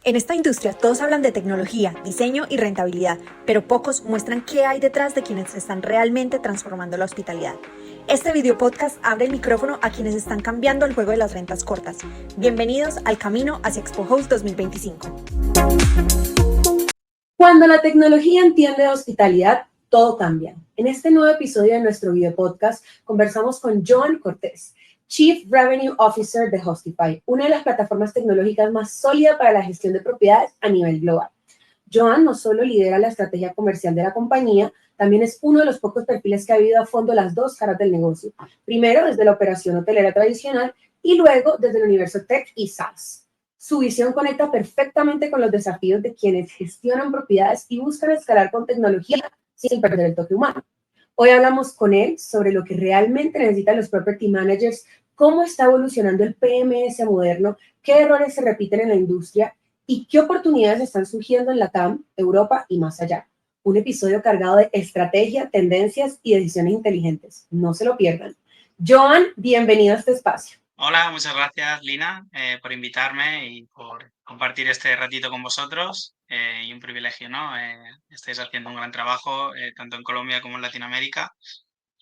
En esta industria todos hablan de tecnología, diseño y rentabilidad, pero pocos muestran qué hay detrás de quienes están realmente transformando la hospitalidad. Este video podcast abre el micrófono a quienes están cambiando el juego de las rentas cortas. Bienvenidos al camino hacia Expo Host 2025. Cuando la tecnología entiende de hospitalidad, todo cambia. En este nuevo episodio de nuestro video podcast conversamos con Joan Cortés, Chief Revenue Officer de Hostify, una de las plataformas tecnológicas más sólidas para la gestión de propiedades a nivel global. Joan no solo lidera la estrategia comercial de la compañía, también es uno de los pocos perfiles que ha vivido a fondo las dos caras del negocio. Primero desde la operación hotelera tradicional y luego desde el universo tech y SaaS. Su visión conecta perfectamente con los desafíos de quienes gestionan propiedades y buscan escalar con tecnología sin perder el toque humano. Hoy hablamos con él sobre lo que realmente necesitan los property managers, cómo está evolucionando el PMS moderno, qué errores se repiten en la industria y qué oportunidades están surgiendo en LATAM, Europa y más allá. Un episodio cargado de estrategia, tendencias y decisiones inteligentes. No se lo pierdan. Joan, bienvenido a este espacio. Hola, muchas gracias Lina por invitarme y por compartir este ratito con vosotros. Y un privilegio, ¿no? Estáis haciendo un gran trabajo tanto en Colombia como en Latinoamérica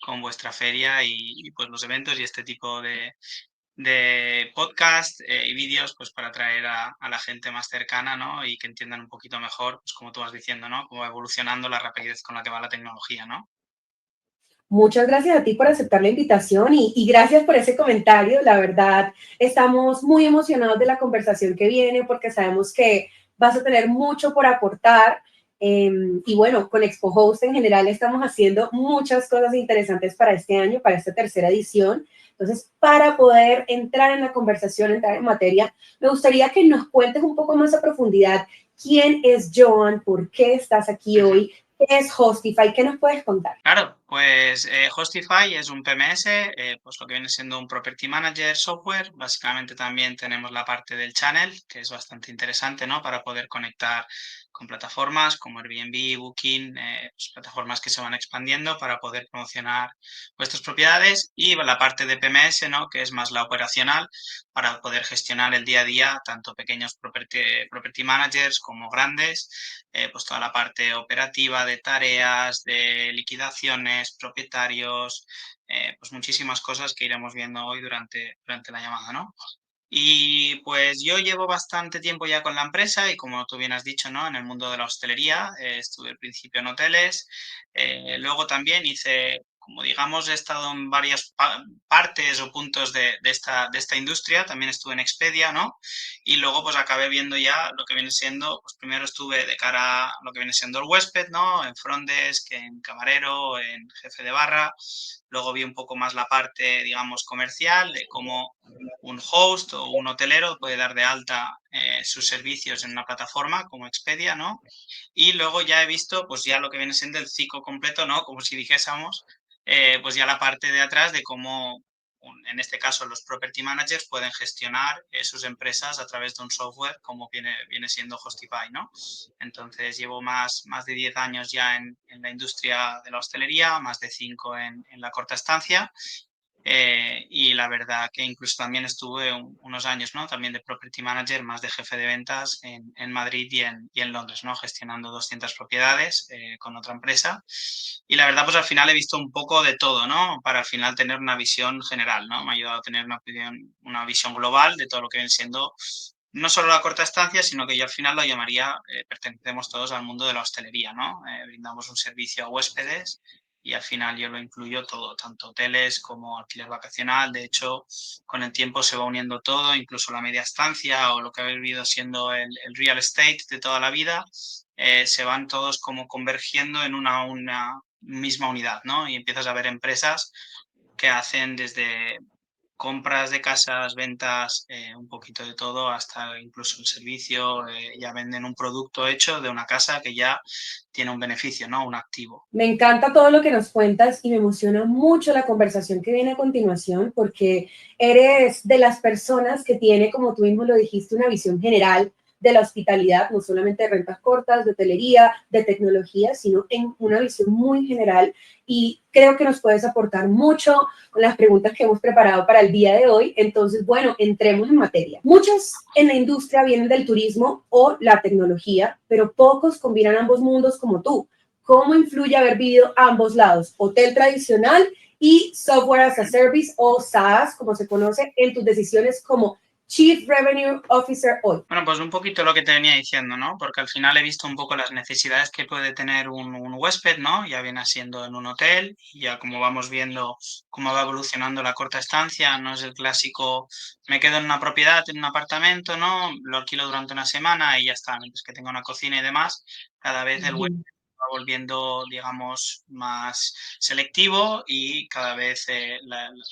con vuestra feria y pues los eventos y este tipo de podcast y vídeos pues para atraer a la gente más cercana, ¿no? Y que entiendan un poquito mejor, pues como tú vas diciendo, ¿no? Cómo va evolucionando la rapidez con la que va la tecnología, ¿no? Muchas gracias a ti por aceptar la invitación y gracias por ese comentario. La verdad, estamos muy emocionados de la conversación que viene porque sabemos que vas a tener mucho por aportar. Y bueno, con Expo Host en general estamos haciendo muchas cosas interesantes para este año, para esta tercera edición. Entonces, para poder entrar en la conversación, entrar en materia, me gustaría que nos cuentes un poco más a profundidad quién es Joan, por qué estás aquí hoy, qué es Hostify, qué nos puedes contar. Claro, pues Hostify es un PMS, pues lo que viene siendo un Property Manager software. Básicamente también tenemos la parte del channel, que es bastante interesante, ¿no? Para poder conectar con plataformas como Airbnb, Booking, pues plataformas que se van expandiendo para poder promocionar vuestras propiedades. Y la parte de PMS, ¿no? Que es más la operacional, para poder gestionar el día a día, tanto pequeños property managers como grandes, pues toda la parte operativa de tareas, de liquidaciones, propietarios, pues muchísimas cosas que iremos viendo hoy durante la llamada, ¿no? Y pues yo llevo bastante tiempo ya con la empresa y como tú bien has dicho, ¿no? En el mundo de la hostelería, estuve al principio en hoteles, luego también hice, como digamos, he estado en varias partes o puntos de esta industria, también estuve en Expedia, ¿no? Y luego pues acabé viendo ya lo que viene siendo, pues primero estuve de cara a lo que viene siendo el huésped, ¿no? En front desk, en camarero, en jefe de barra, luego vi un poco más la parte, digamos, comercial, de cómo un host o un hotelero puede dar de alta sus servicios en una plataforma como Expedia, ¿no? Y luego ya he visto, pues ya lo que viene siendo el ciclo completo, ¿no? Como si dijésemos, pues ya la parte de atrás de cómo, en este caso, los property managers pueden gestionar sus empresas a través de un software como viene siendo Hostify, ¿no? Entonces llevo más de 10 años ya en la industria de la hostelería, más de 5 en la corta estancia. Y la verdad que incluso también estuve unos años, ¿no? También de property manager, más de jefe de ventas en Madrid y en Londres, ¿no? Gestionando 200 propiedades con otra empresa. Y la verdad, pues al final he visto un poco de todo, ¿no? Para al final tener una visión general, ¿no? Me ha ayudado a tener una visión global de todo lo que viene siendo no solo la corta estancia, sino que yo al final lo llamaría, pertenecemos todos al mundo de la hostelería, ¿no? Brindamos un servicio a huéspedes y al final yo lo incluyo todo, tanto hoteles como alquiler vacacional. De hecho, con el tiempo se va uniendo todo, incluso la media estancia o lo que ha vivido siendo el real estate de toda la vida, se van todos como convergiendo en una misma unidad, ¿no? Y empiezas a ver empresas que hacen desde compras de casas, ventas, un poquito de todo, hasta incluso el servicio, ya venden un producto hecho de una casa que ya tiene un beneficio, ¿no? Un activo. Me encanta todo lo que nos cuentas y me emociona mucho la conversación que viene a continuación porque eres de las personas que tiene, como tú mismo lo dijiste, una visión general de la hospitalidad, no solamente de rentas cortas, de hotelería, de tecnología, sino en una visión muy general. Y creo que nos puedes aportar mucho con las preguntas que hemos preparado para el día de hoy. Entonces, bueno, entremos en materia. Muchos en la industria vienen del turismo o la tecnología, pero pocos combinan ambos mundos como tú. ¿Cómo influye haber vivido ambos lados, hotel tradicional y software as a service o SaaS, como se conoce, en tus decisiones como Chief Revenue Officer hoy? Bueno, pues un poquito lo que te venía diciendo, ¿no? Porque al final he visto un poco las necesidades que puede tener un huésped, ¿no? Ya viene siendo en un hotel y ya como vamos viendo cómo va evolucionando la corta estancia, no es el clásico, me quedo en una propiedad, en un apartamento, ¿no? Lo alquilo durante una semana y ya está, mientras que tenga una cocina y demás, cada vez el huésped va volviendo, digamos, más selectivo y cada vez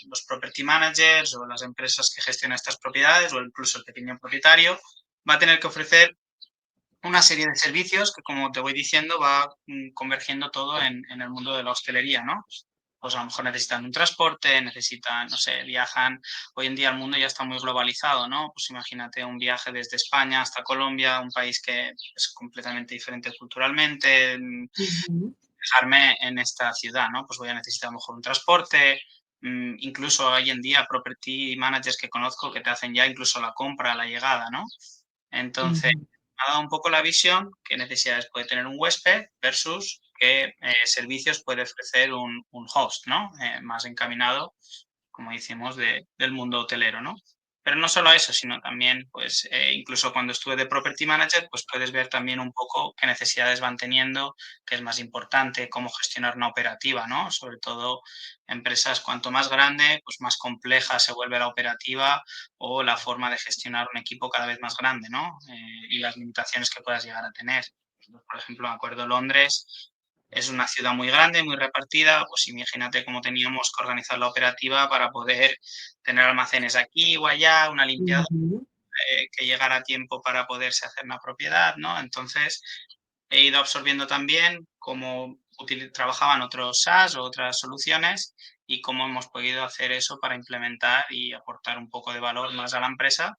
los property managers o las empresas que gestionan estas propiedades o incluso el pequeño propietario va a tener que ofrecer una serie de servicios que, como te voy diciendo, va convergiendo todo en el mundo de la hostelería, ¿no? Pues a lo mejor necesitan un transporte, necesitan, no sé, viajan. Hoy en día el mundo ya está muy globalizado, ¿no? Pues imagínate un viaje desde España hasta Colombia, un país que es completamente diferente culturalmente. Dejarme en esta ciudad, ¿no? Pues voy a necesitar a lo mejor un transporte. Incluso hoy en día property managers que conozco que te hacen ya incluso la compra, la llegada, ¿no? Entonces, me ha dado un poco la visión qué necesidades puede tener un huésped versus qué servicios puede ofrecer un host, ¿no? Más encaminado, como decimos, del mundo hotelero, ¿no? Pero no solo eso, sino también, pues, incluso cuando estuve de property manager, pues puedes ver también un poco qué necesidades van teniendo, qué es más importante, cómo gestionar una operativa, ¿no? Sobre todo empresas cuanto más grande, pues más compleja se vuelve la operativa o la forma de gestionar un equipo cada vez más grande, ¿no? Y las limitaciones que puedas llegar a tener. Por ejemplo, me acuerdo Londres, es una ciudad muy grande, muy repartida, pues imagínate cómo teníamos que organizar la operativa para poder tener almacenes aquí o allá, una limpiadora que llegara a tiempo para poderse hacer una propiedad, ¿no? Entonces, he ido absorbiendo también cómo trabajaban otros SaaS o otras soluciones y cómo hemos podido hacer eso para implementar y aportar un poco de valor más a la empresa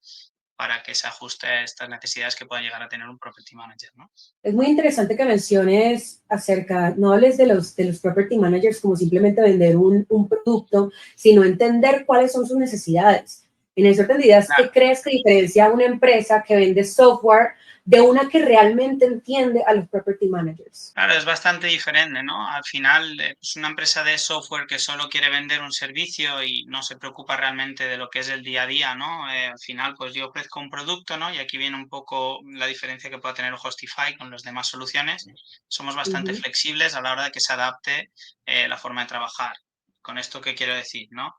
para que se ajuste a estas necesidades que pueda llegar a tener un property manager, ¿no? Es muy interesante que menciones acerca, no hables de los property managers como simplemente vender un producto, sino entender cuáles son sus necesidades. En eso tendrías, ¿qué Claro. crees que diferencia a una empresa que vende software de una que realmente entiende a los property managers? Claro, es bastante diferente, ¿no? Al final, es una empresa de software que solo quiere vender un servicio y no se preocupa realmente de lo que es el día a día, ¿no? Al final, pues yo ofrezco un producto, ¿no? Y aquí viene un poco la diferencia que puede tener Hostify con las demás soluciones. Somos bastante Ujú, flexibles a la hora de que se adapte la forma de trabajar. ¿Con esto qué quiero decir, no?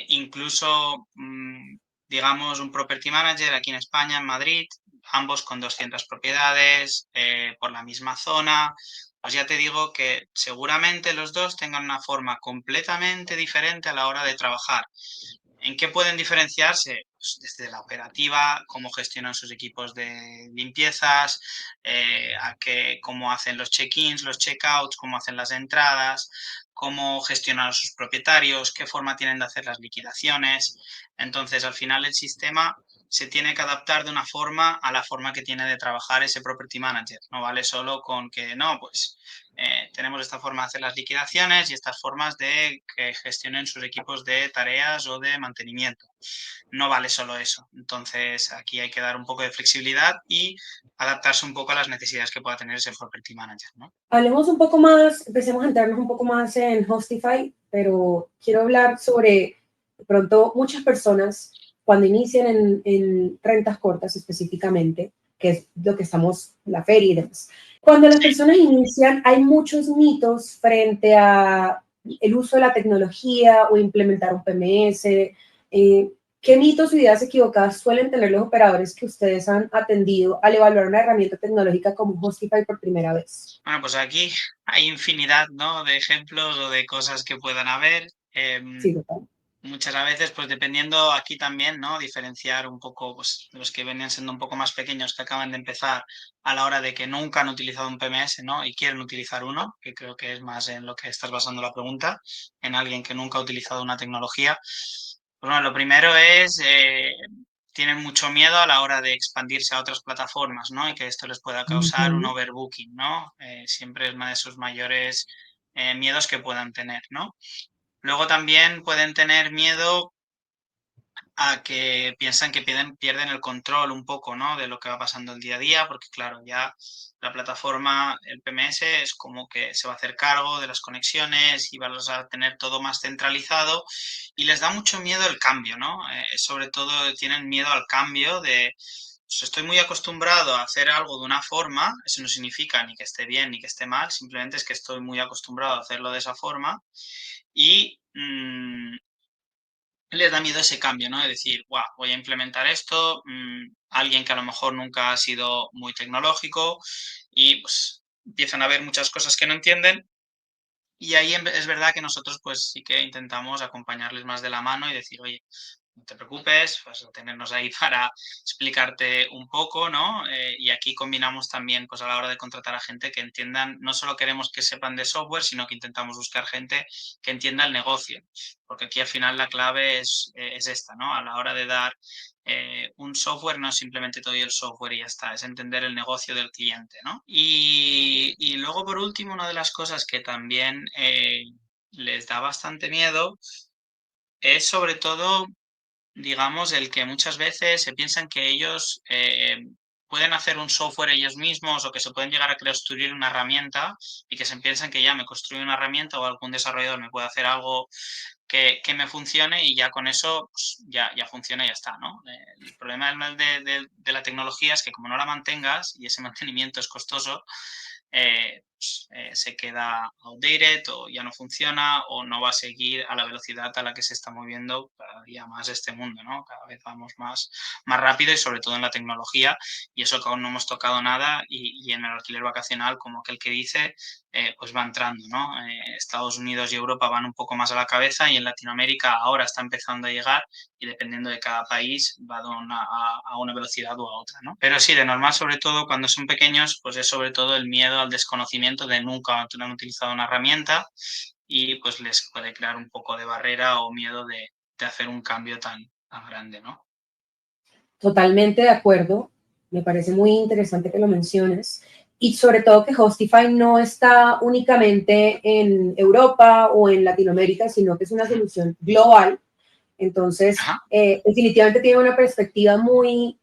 Incluso, digamos, un property manager aquí en España, en Madrid, ambos con 200 propiedades, por la misma zona, pues ya te digo que seguramente los dos tengan una forma completamente diferente a la hora de trabajar. ¿En qué pueden diferenciarse? Pues desde la operativa, cómo gestionan sus equipos de limpiezas, cómo hacen los check-ins, los check-outs, cómo hacen las entradas, cómo gestionan a sus propietarios, qué forma tienen de hacer las liquidaciones. Entonces, al final el sistema se tiene que adaptar de una forma a la forma que tiene de trabajar ese property manager. No vale solo con que no, pues tenemos esta forma de hacer las liquidaciones y estas formas de que gestionen sus equipos de tareas o de mantenimiento. No vale solo eso. Entonces, aquí hay que dar un poco de flexibilidad y adaptarse un poco a las necesidades que pueda tener ese property manager, ¿no? Hablemos un poco más, empecemos a entrarnos un poco más en Hostify, pero quiero hablar sobre, de pronto, muchas personas cuando inician en rentas cortas específicamente, que es lo que estamos, la feria y demás. Cuando las personas inician, hay muchos mitos frente a el uso de la tecnología o implementar un PMS. ¿Qué mitos o ideas equivocadas suelen tener los operadores que ustedes han atendido al evaluar una herramienta tecnológica como Hostify por primera vez? Bueno, pues aquí hay infinidad, ¿no? De ejemplos o de cosas que puedan haber. Sí, total. Muchas veces, pues dependiendo aquí también, ¿no? Diferenciar un poco, pues, los que venían siendo un poco más pequeños, que acaban de empezar a la hora de que nunca han utilizado un PMS, ¿no? Y quieren utilizar uno, que creo que es más en lo que estás basando la pregunta, en alguien que nunca ha utilizado una tecnología. Pues bueno, lo primero es tienen mucho miedo a la hora de expandirse a otras plataformas, ¿no? Y que esto les pueda causar un overbooking, ¿no? Siempre es uno de sus mayores miedos que puedan tener, ¿no? Luego también pueden tener miedo a que piensan que pierden el control un poco, ¿no? De lo que va pasando el día a día, porque claro, ya la plataforma, el PMS, es como que se va a hacer cargo de las conexiones y vas a tener todo más centralizado y les da mucho miedo el cambio, ¿no? Sobre todo tienen miedo al cambio de, pues estoy muy acostumbrado a hacer algo de una forma, eso no significa ni que esté bien ni que esté mal, simplemente es que estoy muy acostumbrado a hacerlo de esa forma y les da miedo ese cambio, ¿no? De decir, guau, voy a implementar esto, alguien que a lo mejor nunca ha sido muy tecnológico y pues empiezan a ver muchas cosas que no entienden y ahí es verdad que nosotros pues sí que intentamos acompañarles más de la mano y decir, oye, no te preocupes, vas a tenernos ahí para explicarte un poco, ¿no? Y aquí combinamos también, pues a la hora de contratar a gente que entiendan, no solo queremos que sepan de software, sino que intentamos buscar gente que entienda el negocio, porque aquí al final la clave es esta, ¿no? A la hora de dar un software no es simplemente todo el software y ya está, es entender el negocio del cliente, ¿no? Y luego, por último, una de las cosas que también les da bastante miedo es sobre todo, digamos, el que muchas veces se piensan que ellos pueden hacer un software ellos mismos o que se pueden llegar a construir una herramienta y que se piensan que ya me construye una herramienta o algún desarrollador me puede hacer algo que me funcione y ya con eso pues, ya funciona y ya está, ¿no? El problema de la tecnología es que como no la mantengas y ese mantenimiento es costoso, se queda outdated o ya no funciona o no va a seguir a la velocidad a la que se está moviendo cada día más este mundo, ¿no? Cada vez vamos más rápido y sobre todo en la tecnología y eso que aún no hemos tocado nada y en el alquiler vacacional, como aquel que dice, pues va entrando, ¿no? Estados Unidos y Europa van un poco más a la cabeza y en Latinoamérica ahora está empezando a llegar y dependiendo de cada país va a una velocidad u a otra, ¿no? Pero sí, de normal, sobre todo cuando son pequeños, pues es sobre todo el miedo al desconocimiento de nunca han utilizado una herramienta y pues les puede crear un poco de barrera o miedo de hacer un cambio tan grande, ¿no? Totalmente de acuerdo. Me parece muy interesante que lo menciones. Y sobre todo que Hostify no está únicamente en Europa o en Latinoamérica, sino que es una solución global. Entonces, Ajá. definitivamente tiene una perspectiva muy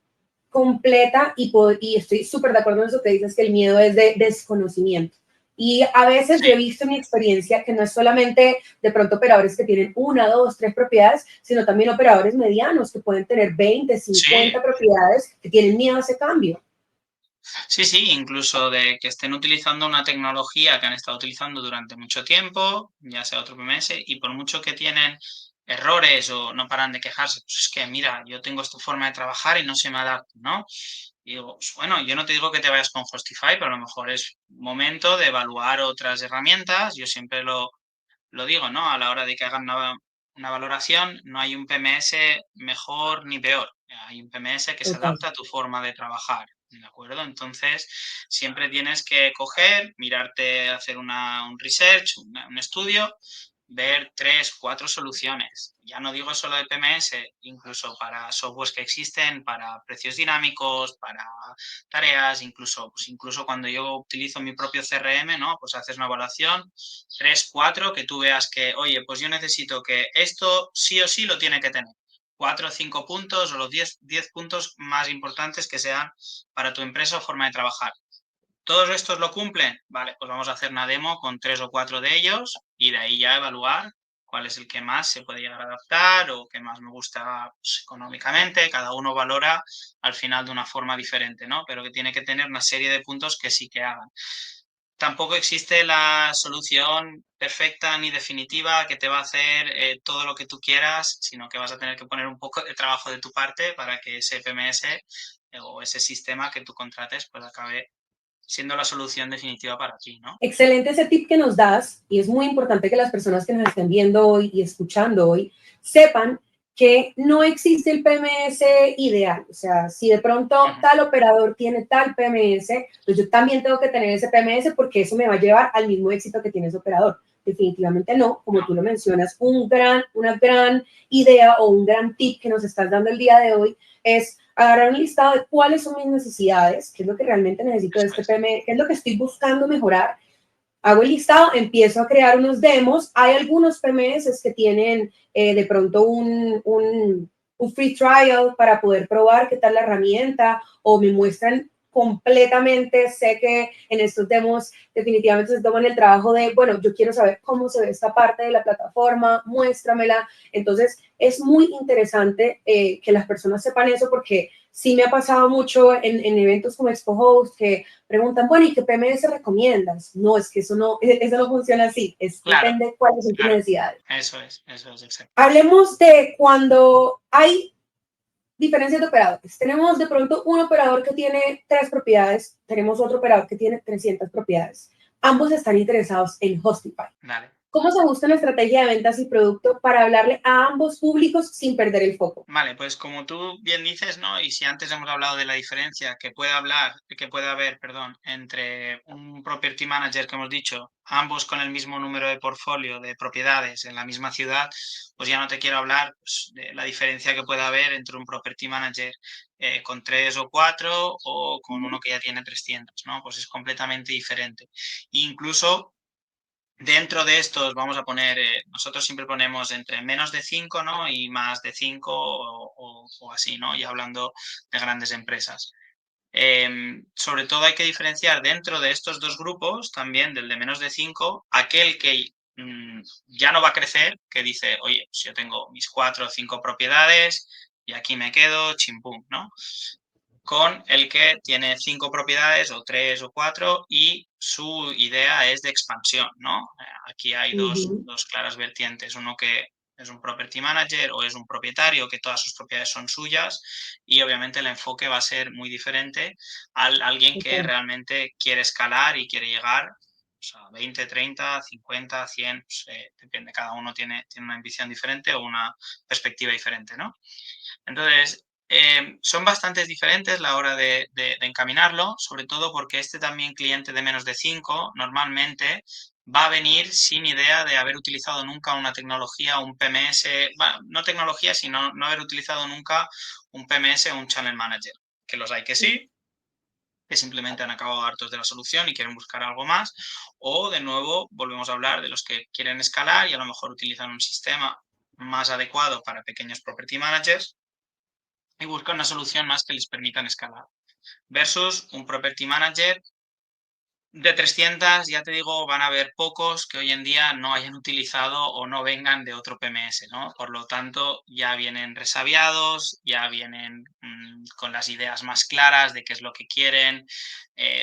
completa y estoy súper de acuerdo en eso que dices, que el miedo es de desconocimiento. Y a veces Sí, yo he visto en mi experiencia que no es solamente de pronto operadores que tienen una, dos, tres propiedades, sino también operadores medianos que pueden tener 20, sí, 50 propiedades que tienen miedo a ese cambio. sí, sí, incluso de que estén utilizando una tecnología que han estado utilizando durante mucho tiempo, ya sea otro PMS, y por mucho que tienen errores o no paran de quejarse, pues es que mira, yo tengo esta forma de trabajar y no se me adapta, ¿no? Y digo, pues bueno, yo no te digo que te vayas con Hostify, pero a lo mejor es momento de evaluar otras herramientas. Yo siempre lo digo, ¿no? A la hora de que hagan una valoración, no hay un PMS mejor ni peor. Hay un PMS que se Total. adapta a tu forma de trabajar, ¿de acuerdo? Entonces, siempre tienes que coger, mirarte, hacer un research, un estudio, ver 3, 4 soluciones. Ya no digo solo de PMS, incluso para softwares que existen, para precios dinámicos, para tareas, incluso cuando yo utilizo mi propio CRM, ¿no? Pues haces una evaluación 3, 4, que tú veas que, oye, pues yo necesito que esto sí o sí lo tiene que tener. 4 o 5 puntos o los 10 puntos más importantes que sean para tu empresa o forma de trabajar. ¿Todos estos lo cumplen? Vale, pues vamos a hacer una demo con 3 o 4 de ellos y de ahí ya evaluar cuál es el que más se puede llegar a adaptar o que más me gusta pues, económicamente. Cada uno valora al final de una forma diferente, ¿no? Pero que tiene que tener una serie de puntos que sí que hagan. Tampoco existe la solución perfecta ni definitiva que te va a hacer todo lo que tú quieras, sino que vas a tener que poner un poco de trabajo de tu parte para que ese PMS o ese sistema que tú contrates pues acabe siendo la solución definitiva para ti, ¿no? Excelente ese tip que nos das y es muy importante que las personas que nos estén viendo hoy y escuchando hoy sepan que no existe el PMS ideal. O sea, si de pronto Uh -huh. tal operador tiene tal PMS, pues yo también tengo que tener ese PMS porque eso me va a llevar al mismo éxito que tiene ese operador. Definitivamente no, como No. tú lo mencionas, una gran idea o un gran tip que nos estás dando el día de hoy es agarrar un listado de cuáles son mis necesidades, qué es lo que realmente necesito de Eso este es. PMS, qué es lo que estoy buscando mejorar. Hago el listado, empiezo a crear unos demos. Hay algunos PMS que tienen de pronto un free trial para poder probar qué tal la herramienta o me muestran completamente. Sé que en estos demos definitivamente se toman el trabajo de, bueno, yo quiero saber cómo se ve esta parte de la plataforma, muéstramela. Entonces, es muy interesante que las personas sepan eso porque sí me ha pasado mucho en eventos como Expo Host que preguntan, bueno, ¿y qué PMS recomiendas? No, es que eso no funciona así. Claro, Depende de cuáles son tus claro. necesidades. Eso es exacto. Hablemos de cuando hay diferencias de operadores. Tenemos de pronto un operador que tiene 3 propiedades, tenemos otro operador que tiene 300 propiedades. Ambos están interesados en Hostify. Vale. ¿Cómo se ajusta una estrategia de ventas y producto para hablarle a ambos públicos sin perder el foco? Vale, pues como tú bien dices, ¿no? Y si antes hemos hablado de la diferencia que puede haber, perdón, entre un property manager que hemos dicho, ambos con el mismo número de portfolio de propiedades en la misma ciudad, pues ya no te quiero hablar pues, de la diferencia que puede haber entre un property manager con 3 o 4 o con uno que ya tiene 300, ¿no? Pues es completamente diferente. Incluso dentro de estos vamos a poner, nosotros siempre ponemos entre menos de 5, ¿no? Y más de 5 o así, ¿no? Y hablando de grandes empresas. Sobre todo hay que diferenciar dentro de estos dos grupos, también del de menos de 5, aquel que ya no va a crecer, que dice, oye, pues yo tengo mis 4 o 5 propiedades y aquí me quedo, chimpum, ¿no? Con el que tiene 5 propiedades o 3 o 4 y su idea es de expansión, ¿no? Aquí hay dos claras vertientes, uno que es un property manager o es un propietario que todas sus propiedades son suyas y obviamente el enfoque va a ser muy diferente a alguien que Okay. realmente quiere escalar y quiere llegar pues, a 20, 30, 50, 100, pues, depende, cada uno tiene una ambición diferente o una perspectiva diferente, ¿no? Entonces, son bastante diferentes la hora de encaminarlo, sobre todo porque este también cliente de menos de 5 normalmente va a venir sin idea de haber utilizado nunca una tecnología, un PMS, bueno, no tecnología, sino no haber utilizado nunca un PMS o un Channel Manager, que los hay que sí, que simplemente han acabado hartos de la solución y quieren buscar algo más, o de nuevo volvemos a hablar de los que quieren escalar y a lo mejor utilizan un sistema más adecuado para pequeños property managers y buscan una solución más que les permitan escalar. Versus un property manager de 300, ya te digo, van a haber pocos que hoy en día no hayan utilizado o no vengan de otro PMS, ¿no? Por lo tanto, ya vienen resabiados, ya vienen con las ideas más claras de qué es lo que quieren,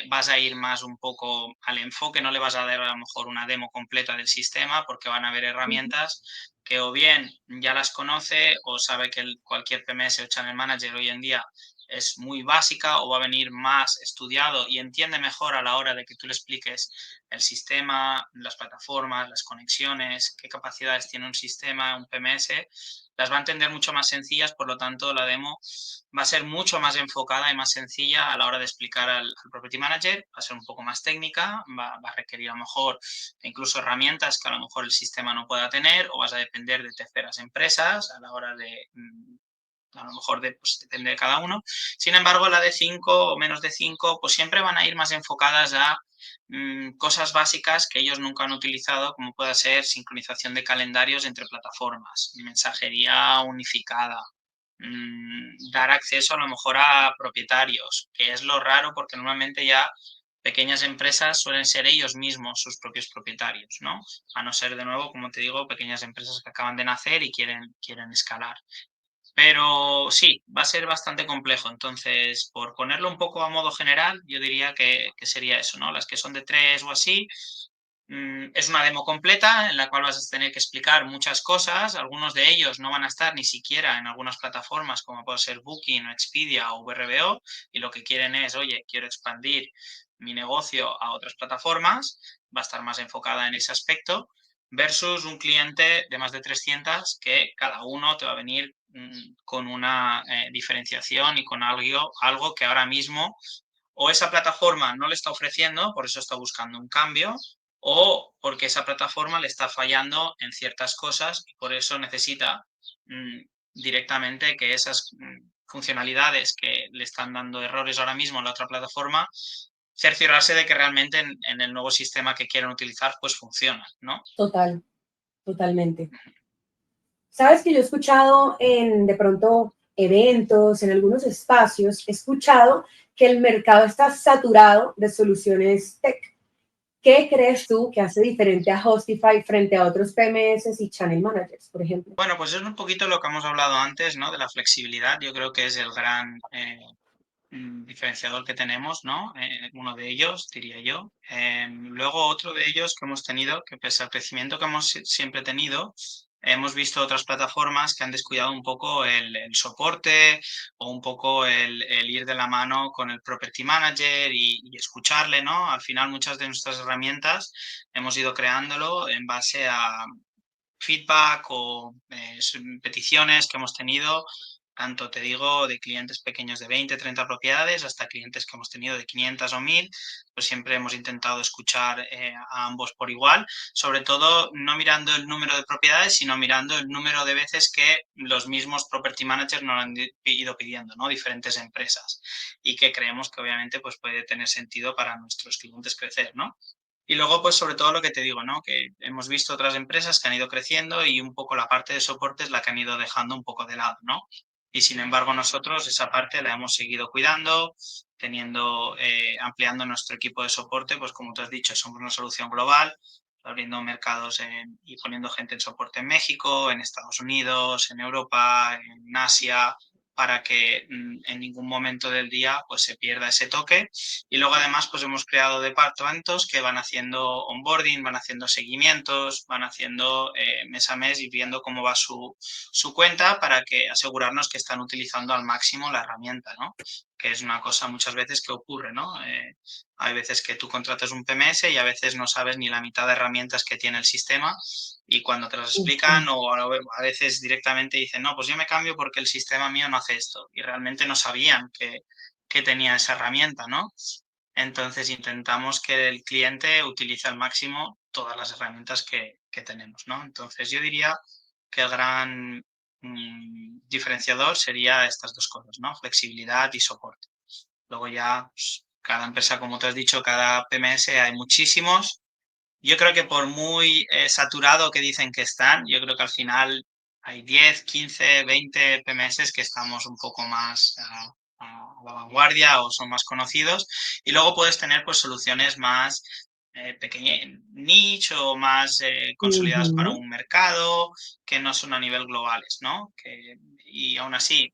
vas a ir más un poco al enfoque, no le vas a dar a lo mejor una demo completa del sistema porque van a haber herramientas que o bien ya las conoce o sabe que cualquier PMS o Channel Manager hoy en día es muy básica o va a venir más estudiado y entiende mejor a la hora de que tú le expliques el sistema, las plataformas, las conexiones, qué capacidades tiene un sistema, un PMS, las va a entender mucho más sencillas, por lo tanto la demo va a ser mucho más enfocada y más sencilla a la hora de explicar al Property Manager, va a ser un poco más técnica, va a requerir a lo mejor incluso herramientas que a lo mejor el sistema no pueda tener o vas a depender de terceras empresas a la hora de a lo mejor pues, depende de cada uno. Sin embargo, la de 5 o menos de 5, pues siempre van a ir más enfocadas a cosas básicas que ellos nunca han utilizado, como pueda ser sincronización de calendarios entre plataformas, mensajería unificada, dar acceso a lo mejor a propietarios, que es lo raro porque normalmente ya pequeñas empresas suelen ser ellos mismos sus propios propietarios, ¿no? A no ser, de nuevo, como te digo, pequeñas empresas que acaban de nacer y quieren escalar. Pero sí, va a ser bastante complejo. Entonces, por ponerlo un poco a modo general, yo diría que sería eso, ¿no? Las que son de 3 o así, es una demo completa en la cual vas a tener que explicar muchas cosas. Algunos de ellos no van a estar ni siquiera en algunas plataformas como puede ser Booking, Expedia o VRBO y lo que quieren es, oye, quiero expandir mi negocio a otras plataformas, va a estar más enfocada en ese aspecto versus un cliente de más de 300 que cada uno te va a venir con una diferenciación y con algo que ahora mismo o esa plataforma no le está ofreciendo, por eso está buscando un cambio, o porque esa plataforma le está fallando en ciertas cosas y por eso necesita directamente que esas funcionalidades que le están dando errores ahora mismo en la otra plataforma, cerciorarse de que realmente en el nuevo sistema que quieren utilizar pues funciona, ¿no? Total, totalmente. Sabes que yo he escuchado en, de pronto, eventos, en algunos espacios, he escuchado que el mercado está saturado de soluciones tech. ¿Qué crees tú que hace diferente a Hostify frente a otros PMS y Channel Managers, por ejemplo? Bueno, pues es un poquito lo que hemos hablado antes, ¿no? De la flexibilidad. Yo creo que es el gran diferenciador que tenemos, ¿no? Uno de ellos, diría yo. Luego otro de ellos que hemos tenido, que pese al crecimiento que hemos siempre tenido, hemos visto otras plataformas que han descuidado un poco el soporte o un poco el ir de la mano con el Property Manager y escucharle, ¿no? Al final muchas de nuestras herramientas hemos ido creándolo en base a feedback o peticiones que hemos tenido, tanto te digo de clientes pequeños de 20, 30 propiedades hasta clientes que hemos tenido de 500 o 1000, pues siempre hemos intentado escuchar a ambos por igual, sobre todo no mirando el número de propiedades, sino mirando el número de veces que los mismos property managers nos han ido pidiendo, ¿no? Diferentes empresas, y que creemos que obviamente pues puede tener sentido para nuestros clientes crecer, ¿no? Y luego, pues sobre todo lo que te digo, ¿no? Que hemos visto otras empresas que han ido creciendo y un poco la parte de soporte es la que han ido dejando un poco de lado, ¿no? Y sin embargo nosotros esa parte la hemos seguido cuidando, teniendo, ampliando nuestro equipo de soporte, pues como tú has dicho, somos una solución global, abriendo mercados y poniendo gente en soporte en México, en Estados Unidos, en Europa, en Asia, para que en ningún momento del día pues se pierda ese toque. Y luego además pues hemos creado departamentos que van haciendo onboarding, van haciendo seguimientos, van haciendo mes a mes y viendo cómo va su cuenta para que asegurarnos que están utilizando al máximo la herramienta, ¿no? Que es una cosa muchas veces que ocurre, ¿no? Hay veces que tú contratas un PMS y a veces no sabes ni la mitad de herramientas que tiene el sistema y cuando te las explican o a veces directamente dicen, no, pues yo me cambio porque el sistema mío no hace esto y realmente no sabían que tenía esa herramienta, ¿no? Entonces intentamos que el cliente utilice al máximo todas las herramientas que tenemos, ¿no? Entonces yo diría que el gran diferenciador sería estas dos cosas, ¿no? Flexibilidad y soporte. Luego ya pues, cada empresa, como te has dicho, cada PMS hay muchísimos. Yo creo que por muy saturado que dicen que están, yo creo que al final hay 10, 15, 20 PMS que estamos un poco más a la vanguardia o son más conocidos. Y luego puedes tener pues soluciones más pequeñas, niche o más consolidadas para Ujú. un mercado que no son a nivel globales, ¿no? Y aún así,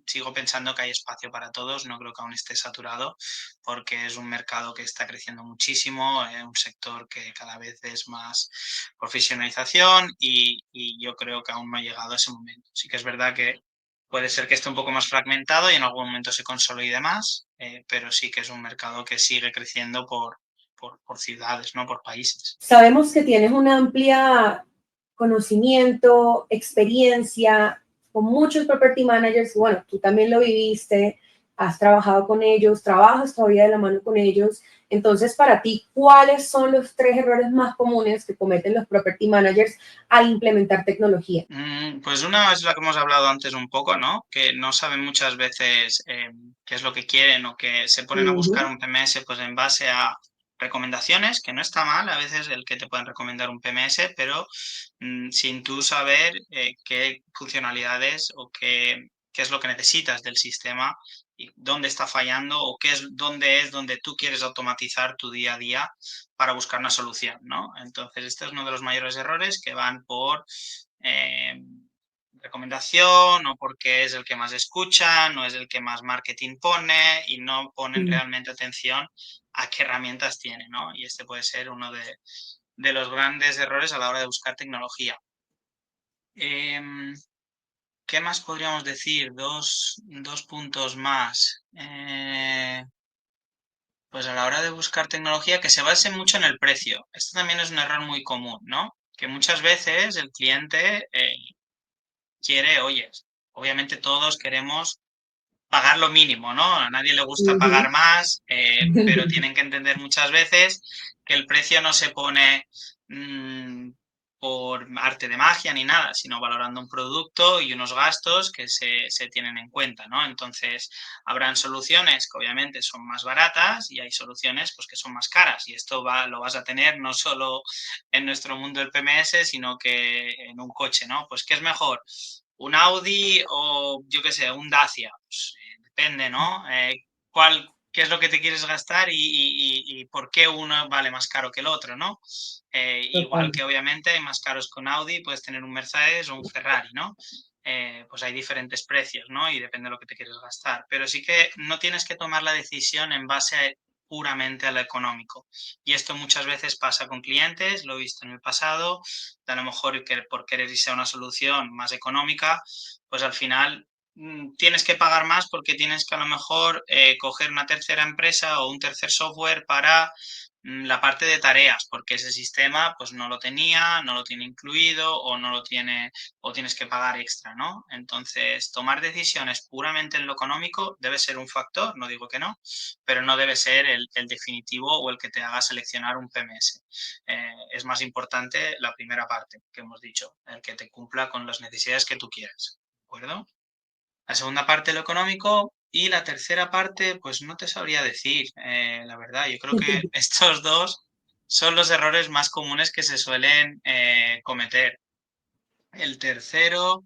sigo pensando que hay espacio para todos, no creo que aún esté saturado porque es un mercado que está creciendo muchísimo, un sector que cada vez es más profesionalización y yo creo que aún no ha llegado a ese momento. Sí que es verdad que puede ser que esté un poco más fragmentado y en algún momento se consolide más, pero sí que es un mercado que sigue creciendo por ciudades, ¿no? Por países. Sabemos que tienes un amplia conocimiento, experiencia con muchos property managers. Bueno, tú también lo viviste, has trabajado con ellos, trabajas todavía de la mano con ellos. Entonces, para ti, ¿cuáles son los tres errores más comunes que cometen los property managers al implementar tecnología? Pues una es la que hemos hablado antes un poco, ¿no? Que no saben muchas veces qué es lo que quieren o que se ponen a buscar Ujú. un PMS pues en base a recomendaciones, que no está mal a veces el que te pueden recomendar un PMS, pero sin tú saber qué funcionalidades o qué es lo que necesitas del sistema y dónde está fallando o dónde es donde tú quieres automatizar tu día a día para buscar una solución, ¿no? Entonces, este es uno de los mayores errores que van por eh, recomendación o porque es el que más escuchan o es el que más marketing pone y no ponen Mm. realmente atención a qué herramientas tiene, ¿no? Y este puede ser uno de los grandes errores a la hora de buscar tecnología. ¿Qué más podríamos decir? Dos puntos más. Pues a la hora de buscar tecnología que se base mucho en el precio. Esto también es un error muy común, ¿no? Que muchas veces el cliente quiere, oye, obviamente todos queremos pagar lo mínimo, ¿no? A nadie le gusta pagar Ujú. más, pero tienen que entender muchas veces que el precio no se pone mm, por arte de magia ni nada, sino valorando un producto y unos gastos que se tienen en cuenta, ¿no? Entonces, habrán soluciones que obviamente son más baratas y hay soluciones pues, que son más caras. Y esto lo vas a tener no solo en nuestro mundo del PMS, sino que en un coche, ¿no? Pues, ¿qué es mejor? ¿Un Audi o, yo qué sé, un Dacia? Pues, depende, ¿no? ¿Qué es lo que te quieres gastar y por qué uno vale más caro que el otro, ¿no? Igual Total. que obviamente hay más caros que un Audi, puedes tener un Mercedes o un Ferrari, ¿no? Pues hay diferentes precios, ¿no? Y depende de lo que te quieres gastar. Pero sí que no tienes que tomar la decisión en base puramente a lo económico. Y esto muchas veces pasa con clientes, lo he visto en el pasado, de a lo mejor que por querer irse a una solución más económica, pues al final tienes que pagar más porque tienes que a lo mejor coger una tercera empresa o un tercer software para la parte de tareas, porque ese sistema pues no lo tenía, no lo tiene incluido o no lo tiene o tienes que pagar extra, ¿no? Entonces, tomar decisiones puramente en lo económico debe ser un factor, no digo que no, pero no debe ser el definitivo o el que te haga seleccionar un PMS. Es más importante la primera parte que hemos dicho, el que te cumpla con las necesidades que tú quieres, ¿de acuerdo? La segunda parte, lo económico. Y la tercera parte, pues no te sabría decir, la verdad. Yo creo que estos dos son los errores más comunes que se suelen cometer. El tercero,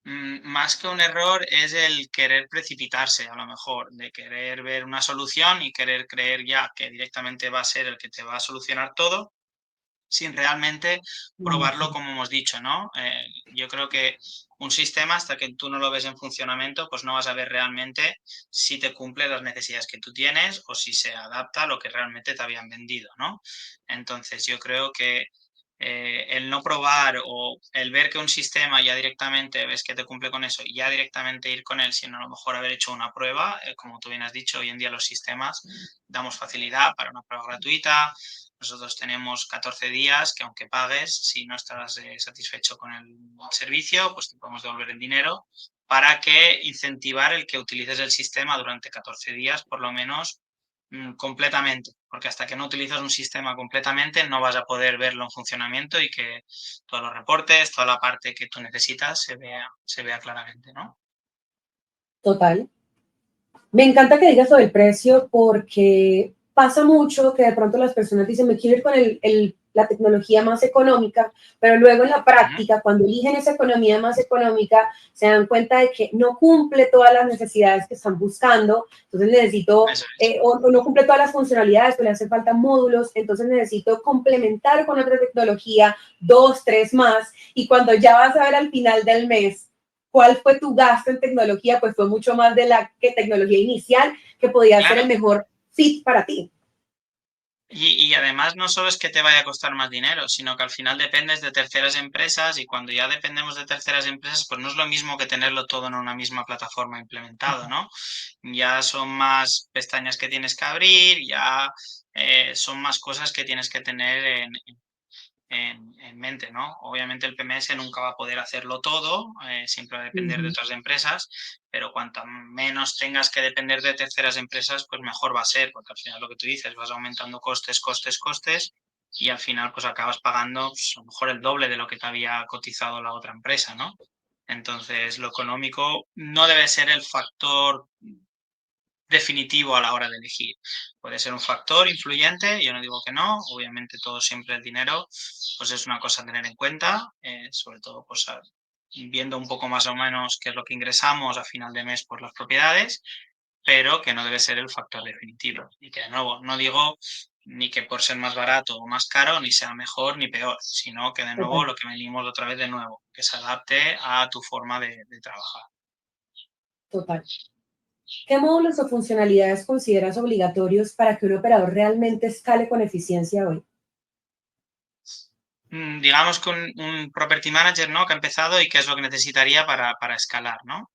más que un error, es el querer precipitarse, a lo mejor, de querer ver una solución y querer creer ya que directamente va a ser el que te va a solucionar todo sin realmente probarlo como hemos dicho, ¿no? Yo creo que un sistema, hasta que tú no lo ves en funcionamiento, pues no vas a ver realmente si te cumple las necesidades que tú tienes o si se adapta a lo que realmente te habían vendido, ¿no? Entonces yo creo que el no probar o el ver que un sistema ya directamente ves que te cumple con eso y ya directamente ir con él sin a lo mejor haber hecho una prueba, como tú bien has dicho, hoy en día los sistemas damos facilidad para una prueba gratuita. Nosotros tenemos 14 días que aunque pagues, si no estás satisfecho con el servicio, pues te podemos devolver el dinero para que incentivar el que utilices el sistema durante 14 días, por lo menos completamente, porque hasta que no utilizas un sistema completamente no vas a poder verlo en funcionamiento y que todos los reportes, toda la parte que tú necesitas se vea claramente, ¿no? Total. Me encanta que digas sobre el precio porque pasa mucho que de pronto las personas dicen, me quiero ir con la tecnología más económica, pero luego en la Ujú. práctica, cuando eligen esa economía más económica, se dan cuenta de que no cumple todas las necesidades que están buscando, entonces necesito, Eso es. o no cumple todas las funcionalidades, pero le hacen falta módulos, entonces necesito complementar con otra tecnología, dos, tres más, y cuando ya vas a ver al final del mes cuál fue tu gasto en tecnología, pues fue mucho más de la que tecnología inicial que podía ser el Claro. mejor fit para ti. Y además no solo es que te vaya a costar más dinero, sino que al final dependes de terceras empresas y cuando ya dependemos de terceras empresas, pues no es lo mismo que tenerlo todo en una misma plataforma implementado, ¿no? Ya son más pestañas que tienes que abrir, ya son más cosas que tienes que tener en mente, ¿no? Obviamente el PMS nunca va a poder hacerlo todo, siempre va a depender de Ujú. otras empresas, pero cuanto menos tengas que depender de terceras empresas, pues mejor va a ser, porque al final lo que tú dices, vas aumentando costes, costes, costes, y al final pues acabas pagando pues, a lo mejor el doble de lo que te había cotizado la otra empresa, ¿no? Entonces, lo económico no debe ser el factor definitivo a la hora de elegir. Puede ser un factor influyente, yo no digo que no, obviamente todo siempre el dinero, pues es una cosa a tener en cuenta, sobre todo pues viendo un poco más o menos qué es lo que ingresamos a final de mes por las propiedades, pero que no debe ser el factor definitivo. Y que de nuevo, no digo ni que por ser más barato o más caro, ni sea mejor ni peor, sino que de nuevo Total, lo que venimos otra vez de nuevo, que se adapte a tu forma de trabajar. total. ¿Qué módulos o funcionalidades consideras obligatorios para que un operador realmente escale con eficiencia hoy? Digamos que un property manager, ¿no? Que ha empezado y qué es lo que necesitaría para escalar, ¿no?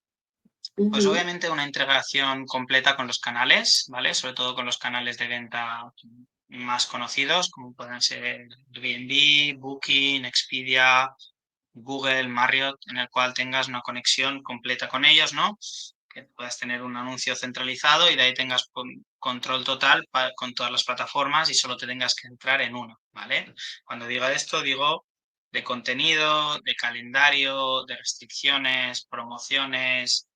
Pues Ujú. obviamente una integración completa con los canales, ¿vale? Sobre todo con los canales de venta más conocidos, como pueden ser Airbnb, Booking, Expedia, Google, Marriott, en el cual tengas una conexión completa con ellos, ¿no? Que puedas tener un anuncio centralizado y de ahí tengas control total con todas las plataformas y solo te tengas que entrar en una, ¿vale? Cuando diga esto, digo de contenido, de calendario, de restricciones, promociones,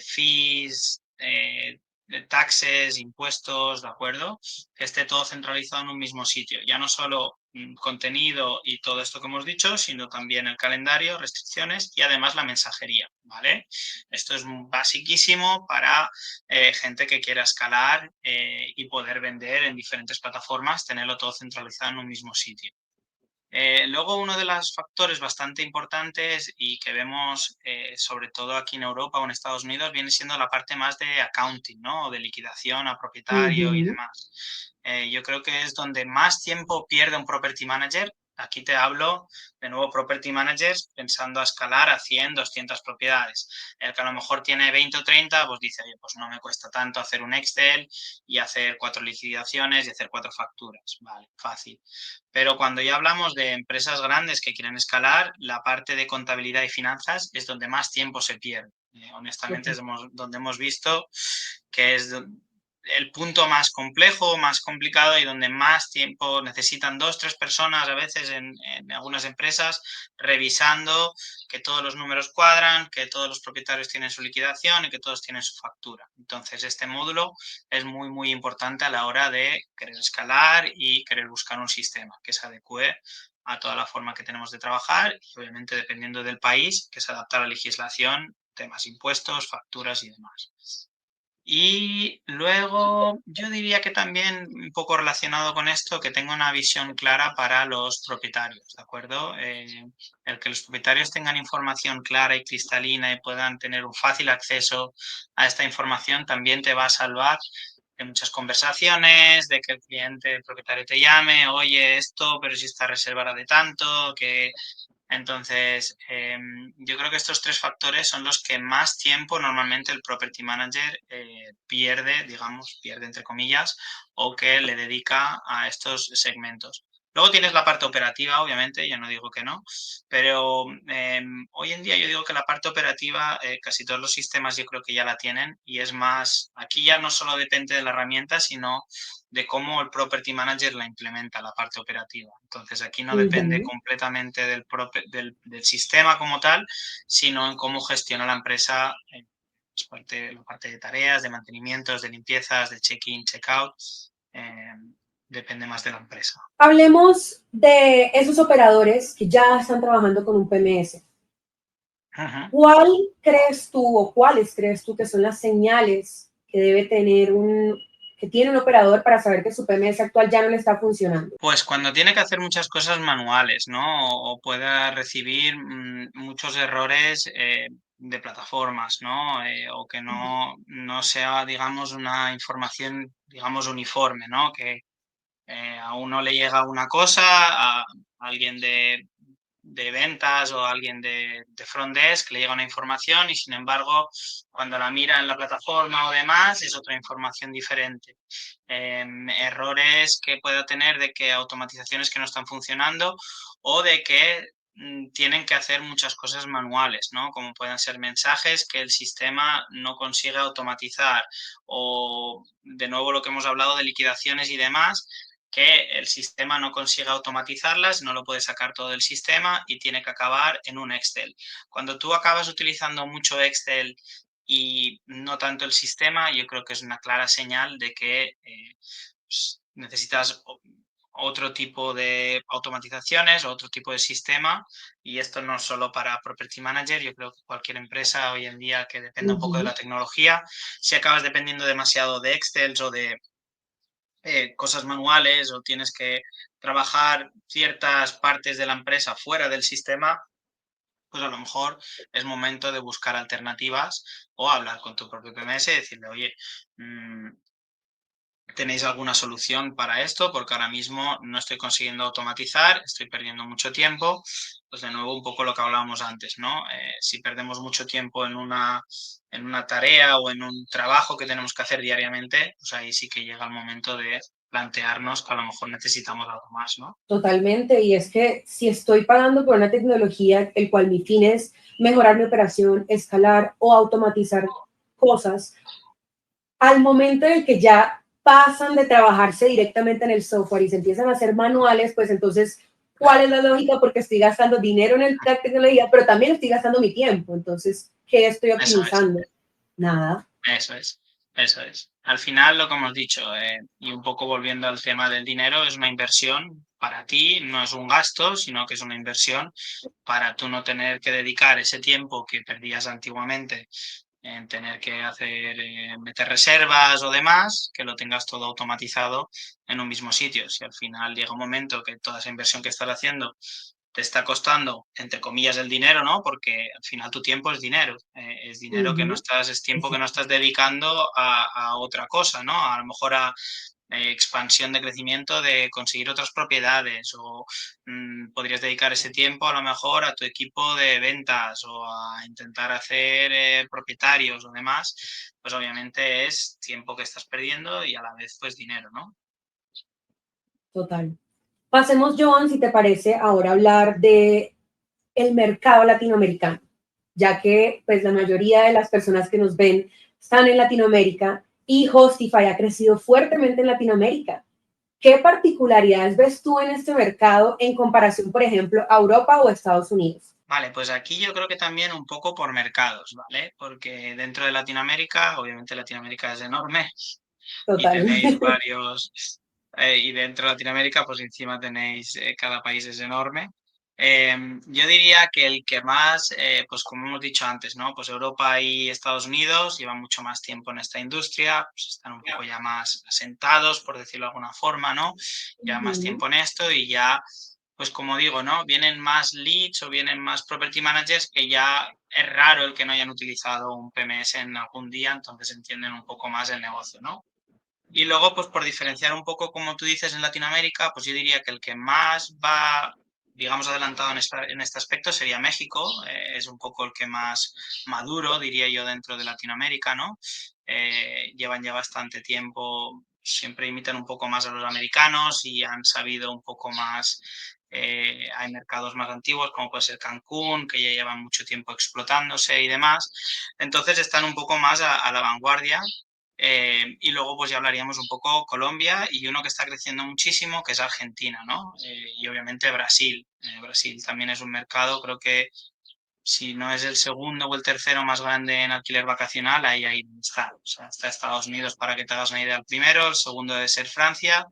fees, de taxes, impuestos, ¿de acuerdo? Que esté todo centralizado en un mismo sitio. Ya no solo contenido y todo esto que hemos dicho, sino también el calendario, restricciones y además la mensajería, ¿vale? Esto es basiquísimo para gente que quiera escalar y poder vender en diferentes plataformas, tenerlo todo centralizado en un mismo sitio. Luego, uno de los factores bastante importantes y que vemos sobre todo aquí en Europa o en Estados Unidos viene siendo la parte más de accounting, ¿no? De liquidación a propietario y Ujú. demás. Yo creo que es donde más tiempo pierde un property manager. Aquí te hablo de nuevo property managers pensando a escalar a 100, 200 propiedades. El que a lo mejor tiene 20 o 30, pues dice, oye, pues no me cuesta tanto hacer un Excel y hacer 4 liquidaciones y hacer 4 facturas. Vale, fácil. Pero cuando ya hablamos de empresas grandes que quieren escalar, la parte de contabilidad y finanzas es donde más tiempo se pierde. Honestamente, es Ok. donde hemos visto que es el punto más complejo, más complicado y donde más tiempo necesitan 2, 3 personas a veces en algunas empresas revisando que todos los números cuadran, que todos los propietarios tienen su liquidación y que todos tienen su factura. Entonces, este módulo es muy, muy importante a la hora de querer escalar y querer buscar un sistema que se adecue a toda la forma que tenemos de trabajar y obviamente dependiendo del país, que se adapta a la legislación, temas impuestos, facturas y demás. Y luego yo diría que también un poco relacionado con esto, que tenga una visión clara para los propietarios, ¿de acuerdo? El que los propietarios tengan información clara y cristalina y puedan tener un fácil acceso a esta información también te va a salvar de muchas conversaciones, de que el cliente, el propietario te llame, oye, esto, pero si está reservada de tanto, que entonces, yo creo que estos 3 factores son los que más tiempo normalmente el property manager pierde, digamos, pierde entre comillas, o que le dedica a estos segmentos. Luego tienes la parte operativa, obviamente, yo no digo que no, pero hoy en día yo digo que la parte operativa, casi todos los sistemas yo creo que ya la tienen y es más, aquí ya no solo depende de la herramienta, sino de cómo el property manager la implementa, la parte operativa. Entonces, aquí no depende Ujú. completamente del sistema como tal, sino en cómo gestiona la empresa la parte de tareas, de mantenimientos, de limpiezas, de check-in, check-out. eh, Depende más de la empresa. Hablemos de esos operadores que ya están trabajando con un PMS. Ujú. ¿Cuál crees tú o cuáles crees tú que son las señales que debe tener que tiene un operador para saber que su PMS actual ya no le está funcionando? Pues cuando tiene que hacer muchas cosas manuales, ¿no? O pueda recibir muchos errores de plataformas, ¿no? O que no sea, digamos, una información, digamos, uniforme, ¿no? Que a uno le llega una cosa, a alguien de ventas o a alguien de front desk le llega una información y sin embargo cuando la mira en la plataforma o demás es otra información diferente. Errores que pueda tener de que automatizaciones que no están funcionando o de que tienen que hacer muchas cosas manuales, ¿no? Como pueden ser mensajes que el sistema no consigue automatizar o de nuevo lo que hemos hablado de liquidaciones y demás, que el sistema no consiga automatizarlas, no lo puede sacar todo del sistema y tiene que acabar en un Excel. Cuando tú acabas utilizando mucho Excel y no tanto el sistema, yo creo que es una clara señal de que pues, necesitas otro tipo de automatizaciones o otro tipo de sistema y esto no solo para Property Manager, yo creo que cualquier empresa hoy en día que dependa un poco de Ujú. la tecnología, si acabas dependiendo demasiado de Excel o de cosas manuales o tienes que trabajar ciertas partes de la empresa fuera del sistema, pues a lo mejor es momento de buscar alternativas o hablar con tu propio PMS y decirle, oye, ¿tenéis alguna solución para esto? Porque ahora mismo no estoy consiguiendo automatizar, estoy perdiendo mucho tiempo. Pues de nuevo un poco lo que hablábamos antes, ¿no? Si perdemos mucho tiempo en una tarea o en un trabajo que tenemos que hacer diariamente, pues ahí sí que llega el momento de plantearnos que a lo mejor necesitamos algo más, ¿no? Totalmente, y es que si estoy pagando por una tecnología el cual mi fin es mejorar mi operación, escalar o automatizar cosas, al momento en el que ya pasan de trabajarse directamente en el software y se empiezan a hacer manuales, pues entonces ¿Cuál es la lógica? Porque estoy gastando dinero en la tecnología, pero también estoy gastando mi tiempo. Entonces, ¿qué estoy Eso es. optimizando? Nada. Eso es, eso es. Al final, lo que hemos dicho, y un poco volviendo al tema del dinero, es una inversión para ti, no es un gasto, sino que es una inversión para tú no tener que dedicar ese tiempo que perdías antiguamente en tener que hacer, meter reservas o demás, que lo tengas todo automatizado en un mismo sitio. Si al final llega un momento que toda esa inversión que estás haciendo te está costando, entre comillas, el dinero, ¿no? Porque al final tu tiempo es dinero que no estás, es tiempo que no estás dedicando a otra cosa, ¿no? A lo mejor a expansión de crecimiento de conseguir otras propiedades o podrías dedicar ese tiempo a lo mejor a tu equipo de ventas o a intentar hacer propietarios o demás, pues obviamente es tiempo que estás perdiendo y a la vez pues dinero, ¿no? Total. Pasemos, Joan, si te parece, ahora a hablar de el mercado latinoamericano, ya que pues la mayoría de las personas que nos ven están en Latinoamérica y Hostify ha crecido fuertemente en Latinoamérica. ¿Qué particularidades ves tú en este mercado en comparación, por ejemplo, a Europa o Estados Unidos? Vale, pues aquí yo creo que también un poco por mercados, ¿vale? Porque dentro de Latinoamérica, obviamente Latinoamérica es enorme y Total. tenéis varios, y dentro de Latinoamérica, pues encima tenéis, cada país es enorme. Yo diría que el que más, pues como hemos dicho antes, ¿no? Pues Europa y Estados Unidos llevan mucho más tiempo en esta industria, pues están un poco ya más asentados, por decirlo de alguna forma, ¿no? Llevan más tiempo en esto y ya, pues como digo, ¿no? Vienen más leads o vienen más property managers que ya es raro el que no hayan utilizado un PMS en algún día, entonces entienden un poco más el negocio, ¿no? Y luego, pues por diferenciar un poco, como tú dices, en Latinoamérica, pues yo diría que el que más va, digamos, adelantado en este aspecto sería México. Es un poco el que más maduro, diría yo, dentro de Latinoamérica, ¿no? Llevan ya bastante tiempo, siempre imitan un poco más a los americanos y han sabido un poco más. Hay mercados más antiguos, como puede ser Cancún, que ya llevan mucho tiempo explotándose y demás. Entonces están un poco más a la vanguardia y luego pues ya hablaríamos un poco Colombia y uno que está creciendo muchísimo, que es Argentina, ¿no? Y obviamente Brasil. Brasil también es un mercado, creo que si no es el segundo o el tercero más grande en alquiler vacacional, ahí está. O sea, está Estados Unidos para que te hagas una idea el primero, el segundo debe ser Francia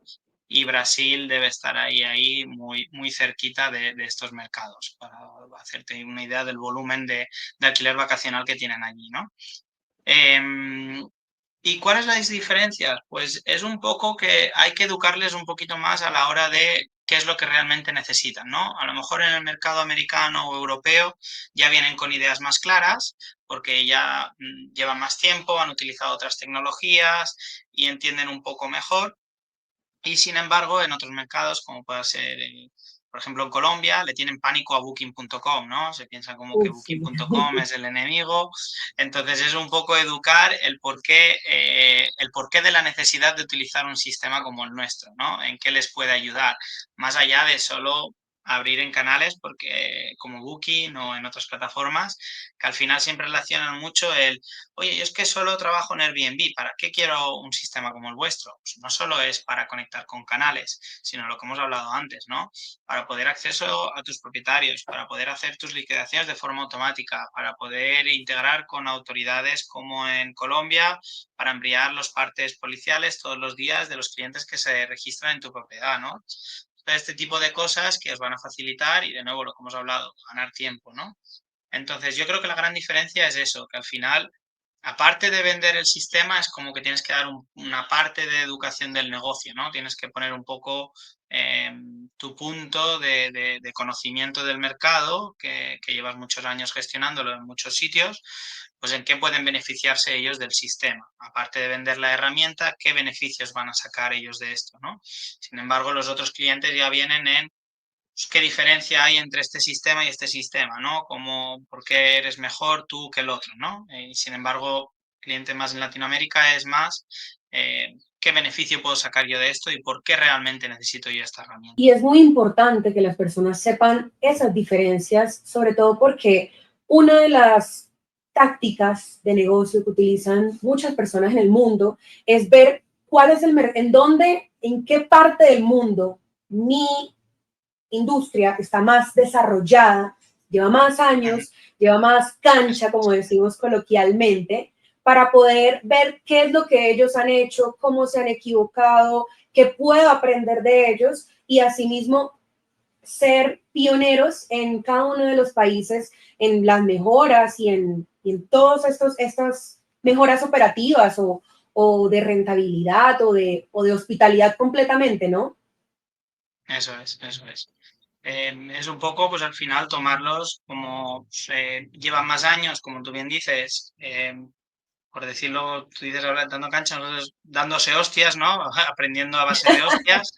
y Brasil debe estar ahí muy, muy cerquita de estos mercados, para hacerte una idea del volumen de alquiler vacacional que tienen allí, ¿no? ¿Y cuáles son las diferencias? Pues es un poco que hay que educarles un poquito más a la hora de qué es lo que realmente necesitan, ¿no? A lo mejor en el mercado americano o europeo ya vienen con ideas más claras porque ya llevan más tiempo, han utilizado otras tecnologías y entienden un poco mejor. Y sin embargo, en otros mercados, como puede ser, por ejemplo, en Colombia, le tienen pánico a Booking.com, ¿no? Se piensa como que Sí. Booking.com es el enemigo. Entonces, es un poco educar el porqué de la necesidad de utilizar un sistema como el nuestro, ¿no? En qué les puede ayudar, más allá de solo abrir en canales porque como Booking o en otras plataformas que al final siempre relacionan mucho oye, yo es que solo trabajo en Airbnb, ¿para qué quiero un sistema como el vuestro? Pues no solo es para conectar con canales, sino lo que hemos hablado antes, ¿no? Para poder acceso a tus propietarios, para poder hacer tus liquidaciones de forma automática, para poder integrar con autoridades como en Colombia, para enviar los partes policiales todos los días de los clientes que se registran en tu propiedad, ¿no? Este tipo de cosas que os van a facilitar y de nuevo lo que hemos hablado, ganar tiempo, ¿no? Entonces, yo creo que la gran diferencia es eso, que al final, aparte de vender el sistema, es como que tienes que dar una parte de educación del negocio, ¿no? Tienes que poner un poco tu punto de conocimiento del mercado, que llevas muchos años gestionándolo en muchos sitios, pues en qué pueden beneficiarse ellos del sistema. Aparte de vender la herramienta, qué beneficios van a sacar ellos de esto, ¿no? Sin embargo, los otros clientes ya vienen en qué diferencia hay entre este sistema y este sistema, ¿no? Como, ¿por qué eres mejor tú que el otro, ¿no? Y sin embargo, cliente más en Latinoamérica es más, ¿qué beneficio puedo sacar yo de esto y por qué realmente necesito yo esta herramienta? Y es muy importante que las personas sepan esas diferencias, sobre todo porque una de las tácticas de negocio que utilizan muchas personas en el mundo es ver cuál es en dónde, en qué parte del mundo mi industria está más desarrollada, lleva más años, lleva más cancha, como decimos coloquialmente, para poder ver qué es lo que ellos han hecho, cómo se han equivocado, qué puedo aprender de ellos y asimismo ser pioneros en cada uno de los países en las mejoras y en todas estas mejoras operativas o de rentabilidad o de hospitalidad completamente, ¿no? Eso es, eso es. Es un poco, pues al final tomarlos como llevan más años, como tú bien dices, por decirlo, tú dices ahora dando cancha, nosotros dándose hostias, ¿no? Aprendiendo a base de hostias.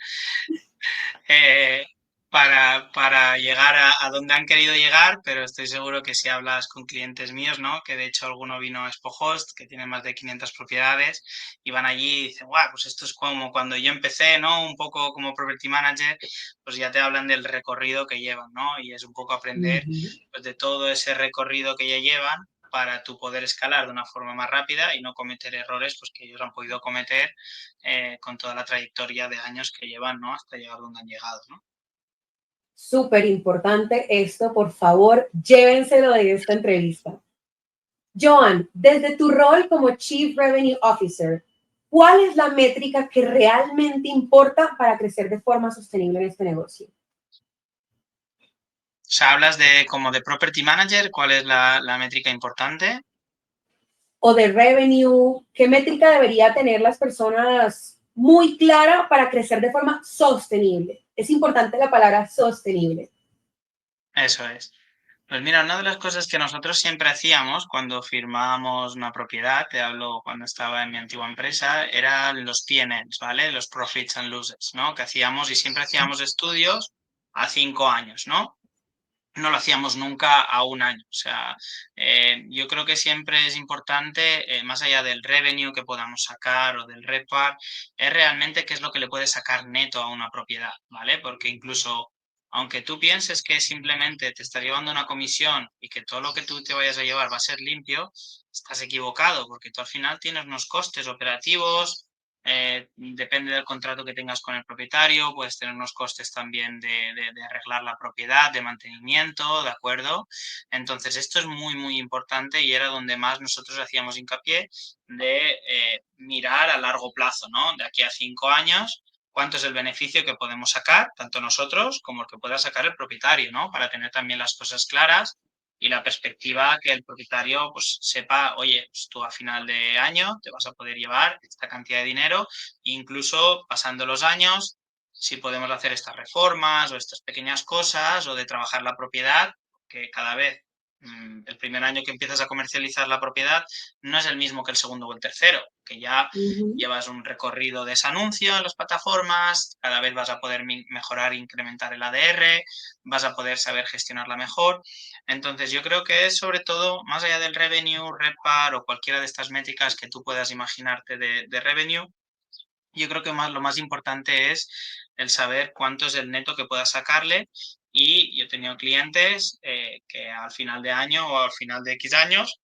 eh, para llegar a donde han querido llegar, pero estoy seguro que si hablas con clientes míos, ¿no? Que de hecho alguno vino a Expohost, que tiene más de 500 propiedades, y van allí y dicen, guau, pues esto es como cuando yo empecé, ¿no? Un poco como property manager, pues ya te hablan del recorrido que llevan, ¿no? Y es un poco aprender pues, de todo ese recorrido que ya llevan para tú poder escalar de una forma más rápida y no cometer errores pues, que ellos han podido cometer con toda la trayectoria de años que llevan, ¿no? Hasta llegar donde han llegado, ¿no? Súper importante esto, por favor, llévenselo de esta entrevista. Joan, desde tu rol como Chief Revenue Officer, ¿cuál es la métrica que realmente importa para crecer de forma sostenible en este negocio? O sea, hablas de como de property manager, ¿cuál es la métrica importante? O de revenue, ¿qué métrica debería tener las personas muy clara para crecer de forma sostenible? Es importante la palabra sostenible. Eso es. Pues mira, una de las cosas que nosotros siempre hacíamos cuando firmábamos una propiedad, te hablo cuando estaba en mi antigua empresa, eran los P&Ls, ¿vale? Los Profits and Losses, ¿no? Que hacíamos y siempre hacíamos estudios a 5 años, ¿no? No lo hacíamos nunca a un año. O sea, yo creo que siempre es importante, más allá del revenue que podamos sacar o del RevPAR, es realmente qué es lo que le puede sacar neto a una propiedad, ¿vale? Porque incluso, aunque tú pienses que simplemente te estás llevando una comisión y que todo lo que tú te vayas a llevar va a ser limpio, estás equivocado, porque tú al final tienes unos costes operativos. Depende del contrato que tengas con el propietario, puedes tener unos costes también de arreglar la propiedad, de mantenimiento, ¿de acuerdo? Entonces, esto es muy, muy importante y era donde más nosotros hacíamos hincapié de mirar a largo plazo, ¿no? De aquí a 5 años, cuánto es el beneficio que podemos sacar, tanto nosotros como el que pueda sacar el propietario, ¿no? Para tener también las cosas claras y la perspectiva que el propietario pues sepa, oye, pues tú a final de año te vas a poder llevar esta cantidad de dinero, incluso pasando los años, si podemos hacer estas reformas o estas pequeñas cosas o de trabajar la propiedad, que cada vez el primer año que empiezas a comercializar la propiedad no es el mismo que el segundo o el tercero, que ya llevas un recorrido de ese anuncio en las plataformas, cada vez vas a poder mejorar e incrementar el ADR, vas a poder saber gestionarla mejor. Entonces, yo creo que es sobre todo, más allá del revenue, RevPAR o cualquiera de estas métricas que tú puedas imaginarte de revenue, yo creo que lo más importante es el saber cuánto es el neto que puedas sacarle. Y yo he tenido clientes que al final de año o al final de X años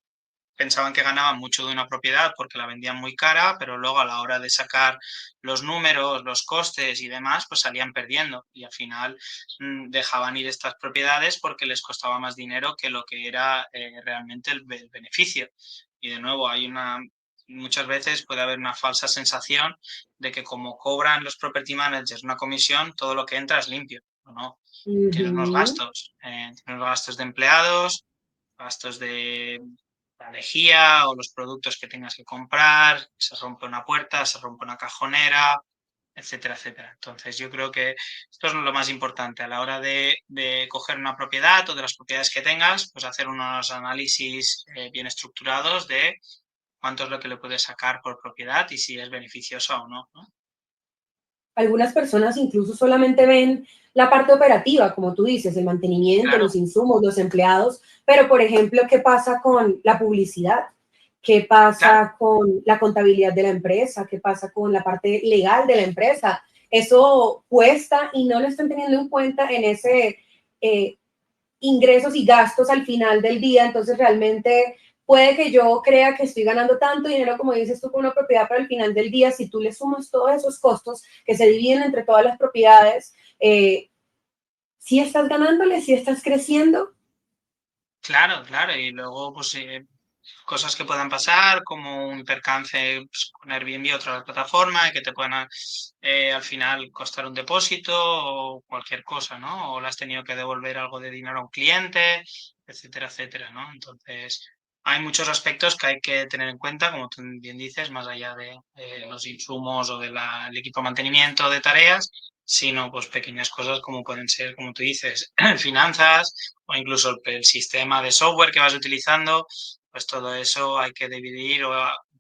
pensaban que ganaban mucho de una propiedad porque la vendían muy cara, pero luego a la hora de sacar los números, los costes y demás, pues salían perdiendo y al final dejaban ir estas propiedades porque les costaba más dinero que lo que era realmente el beneficio. Y de nuevo, muchas veces puede haber una falsa sensación de que como cobran los property managers una comisión, todo lo que entra es limpio, ¿no? Tienes unos gastos de empleados, gastos de la lejía o los productos que tengas que comprar, se rompe una puerta, se rompe una cajonera, etcétera, etcétera. Entonces yo creo que esto es lo más importante a la hora de coger una propiedad o de las propiedades que tengas, pues hacer unos análisis bien estructurados de cuánto es lo que le puedes sacar por propiedad y si es beneficioso o no, ¿no? Algunas personas incluso solamente ven la parte operativa, como tú dices, el mantenimiento, Claro. los insumos, los empleados, pero por ejemplo, ¿qué pasa con la publicidad? ¿Qué pasa con la contabilidad de la empresa? ¿Qué pasa con la parte legal de la empresa? Eso cuesta y no lo están teniendo en cuenta en ese ingresos y gastos al final del día. Entonces, realmente puede que yo crea que estoy ganando tanto dinero, como dices tú, con una propiedad, pero al final del día, si tú le sumas todos esos costos que se dividen entre todas las propiedades, ¿Sí estás ganándole? ¿Sí estás creciendo? Claro, claro. Y luego, pues cosas que puedan pasar, como un percance pues, con Airbnb o otra plataforma, y que te puedan al final costar un depósito o cualquier cosa, ¿no? O le has tenido que devolver algo de dinero a un cliente, etcétera, etcétera, ¿no? Entonces, hay muchos aspectos que hay que tener en cuenta, como tú bien dices, más allá de los insumos o del equipo de mantenimiento de tareas, sino pues pequeñas cosas como pueden ser, como tú dices, finanzas o incluso el sistema de software que vas utilizando, pues todo eso hay que dividir o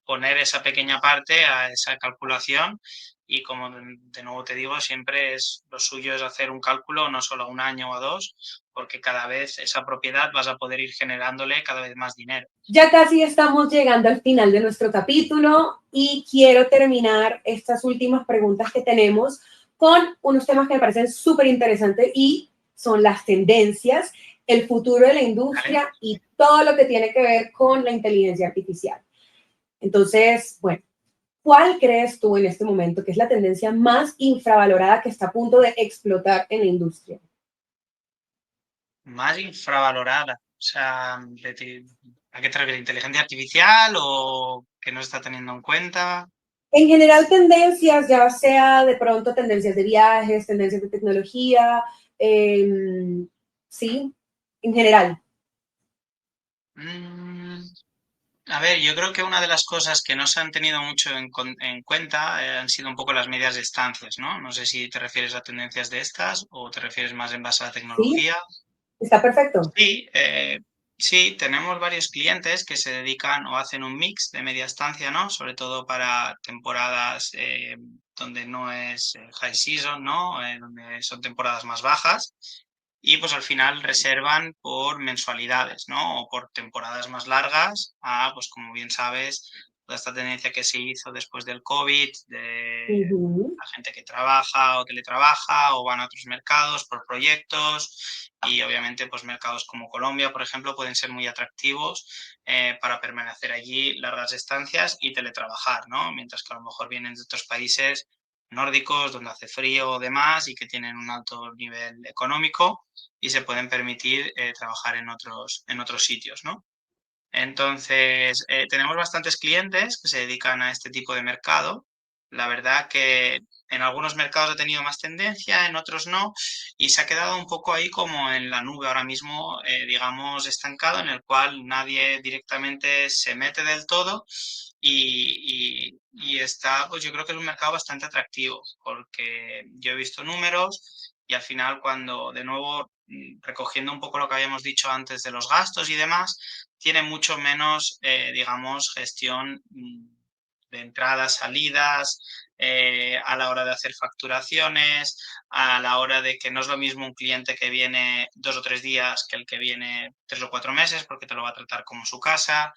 poner esa pequeña parte a esa calculación. Y como de nuevo te digo, siempre es lo suyo es hacer un cálculo no solo a un año o a dos, porque cada vez esa propiedad vas a poder ir generándole cada vez más dinero. Ya casi estamos llegando al final de nuestro capítulo y quiero terminar estas últimas preguntas que tenemos con unos temas que me parecen súper interesantes y son las tendencias, el futuro de la ¿Vale? industria y todo lo que tiene que ver con la inteligencia artificial. Entonces, bueno, ¿cuál crees tú en este momento que es la tendencia más infravalorada que está a punto de explotar en la industria? Más infravalorada. O sea, ¿a qué te refieres? ¿Inteligencia artificial o que no se está teniendo en cuenta? En general, tendencias, ya sea de pronto tendencias de viajes, tendencias de tecnología, sí, en general. Mm, A ver, yo creo que una de las cosas que no se han tenido mucho en cuenta han sido un poco las medias distancias, ¿no? No sé si te refieres a tendencias de estas o te refieres más en base a la Sí, tecnología. está perfecto. Sí, sí, tenemos varios clientes que se dedican o hacen un mix de media estancia, ¿no? Sobre todo para temporadas donde no es high season, ¿no? Donde son temporadas más bajas. Y pues al final reservan por mensualidades, ¿no? O por temporadas más largas, pues como bien sabes, toda esta tendencia que se hizo después del COVID, de Ujú. la gente que trabaja o teletrabaja o van a otros mercados por proyectos, y obviamente pues mercados como Colombia, por ejemplo, pueden ser muy atractivos para permanecer allí largas estancias y teletrabajar, ¿no? Mientras que a lo mejor vienen de otros países nórdicos donde hace frío o demás y que tienen un alto nivel económico y se pueden permitir trabajar en otros sitios, ¿no? Entonces, tenemos bastantes clientes que se dedican a este tipo de mercado. La verdad que en algunos mercados ha tenido más tendencia, en otros no, y se ha quedado un poco ahí como en la nube ahora mismo, digamos, estancado, en el cual nadie directamente se mete del todo y está, pues yo creo que es un mercado bastante atractivo, porque yo he visto números y al final cuando, de nuevo, recogiendo un poco lo que habíamos dicho antes de los gastos y demás, tiene mucho menos, digamos, gestión de entradas, salidas, a la hora de hacer facturaciones, a la hora de que no es lo mismo un cliente que viene 2 o 3 días que el que viene 3 o 4 meses, porque te lo va a tratar como su casa.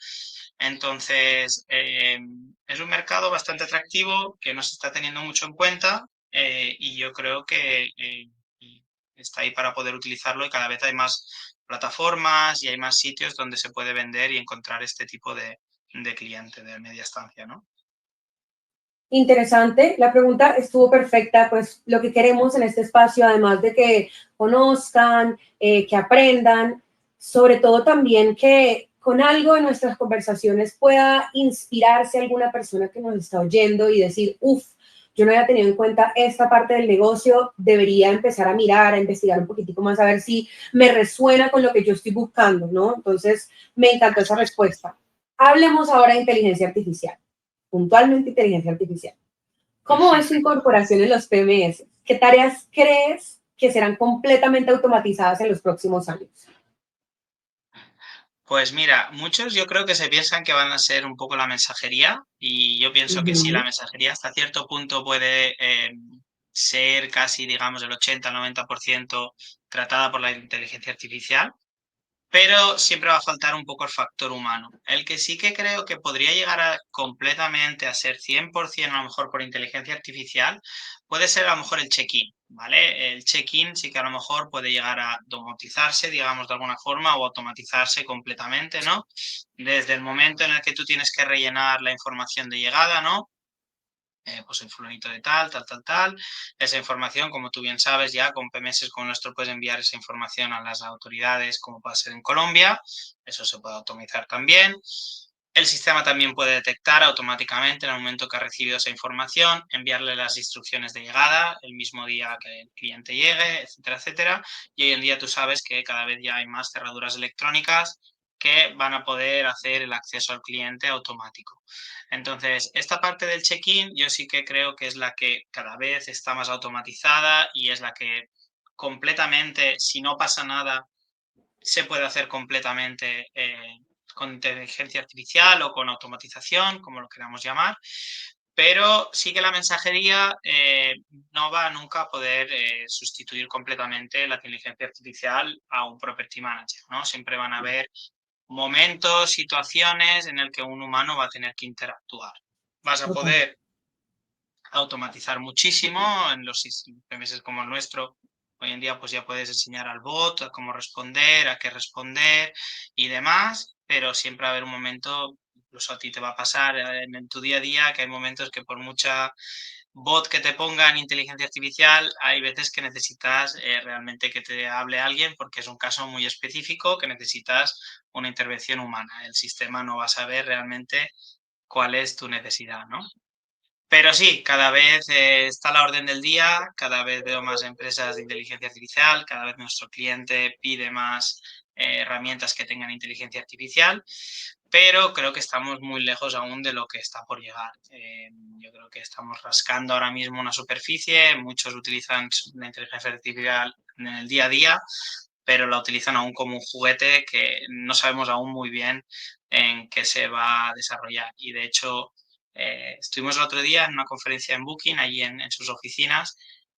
Entonces, es un mercado bastante atractivo que no se está teniendo mucho en cuenta, y yo creo que está ahí para poder utilizarlo, y cada vez hay más plataformas y hay más sitios donde se puede vender y encontrar este tipo de cliente de media estancia, ¿no? Interesante, la pregunta estuvo perfecta, pues lo que queremos en este espacio, además de que conozcan, que aprendan, sobre todo también que con algo de nuestras conversaciones pueda inspirarse alguna persona que nos está oyendo y decir, uff, yo no había tenido en cuenta esta parte del negocio, debería empezar a mirar, a investigar un poquitico más, a ver si me resuena con lo que yo estoy buscando, ¿no? Entonces, me encantó esa Eso es. respuesta. Hablemos ahora de inteligencia artificial, puntualmente inteligencia artificial. ¿Cómo es su incorporación en los PMS? ¿Qué tareas crees que serán completamente automatizadas en los próximos años? Pues mira, muchos yo creo que se piensan que van a ser un poco la mensajería, y yo pienso que sí, la Ujú. mensajería hasta cierto punto puede ser casi, digamos, el 80 o 90% tratada por la inteligencia artificial, pero siempre va a faltar un poco el factor humano. El que sí que creo que podría llegar a completamente a ser 100% a lo mejor por inteligencia artificial, puede ser a lo mejor el check-in, ¿vale? El check-in sí que a lo mejor puede llegar a domotizarse, digamos, de alguna forma, o automatizarse completamente, ¿no? Desde el momento en el que tú tienes que rellenar la información de llegada, ¿no? pues el fulanito de tal. Esa información, como tú bien sabes, ya con PMS como nuestro puedes enviar esa información a las autoridades, como puede ser en Colombia. Eso se puede automatizar también. El sistema también puede detectar automáticamente en el momento que ha recibido esa información, enviarle las instrucciones de llegada el mismo día que el cliente llegue, etcétera, etcétera. Y hoy en día tú sabes que cada vez ya hay más cerraduras electrónicas que van a poder hacer el acceso al cliente automático. Entonces, esta parte del check-in yo sí que creo que es la que cada vez está más automatizada y es la que completamente, si no pasa nada, se puede hacer completamente con inteligencia artificial o con automatización, como lo queramos llamar, pero sí que la mensajería no va nunca a poder sustituir completamente la inteligencia artificial a un property manager, ¿no? Siempre van a haber momentos, situaciones en el que un humano va a tener que interactuar. Vas a Total. poder automatizar muchísimo en los PMS como el nuestro. Hoy en día pues ya puedes enseñar al bot a cómo responder, a qué responder y demás, pero siempre va a haber un momento, incluso a ti te va a pasar en tu día a día, que hay momentos que por mucha bot que te ponga en inteligencia artificial, hay veces que necesitas realmente que te hable alguien porque es un caso muy específico que necesitas una intervención humana. El sistema no va a saber realmente cuál es tu necesidad, ¿no? Pero sí, cada vez está a la orden del día, cada vez veo más empresas de inteligencia artificial, cada vez nuestro cliente pide más herramientas que tengan inteligencia artificial, pero creo que estamos muy lejos aún de lo que está por llegar. Yo creo que estamos rascando ahora mismo una superficie, muchos utilizan la inteligencia artificial en el día a día, pero la utilizan aún como un juguete que no sabemos aún muy bien en qué se va a desarrollar. Y de hecho, estuvimos el otro día en una conferencia en Booking, allí en sus oficinas,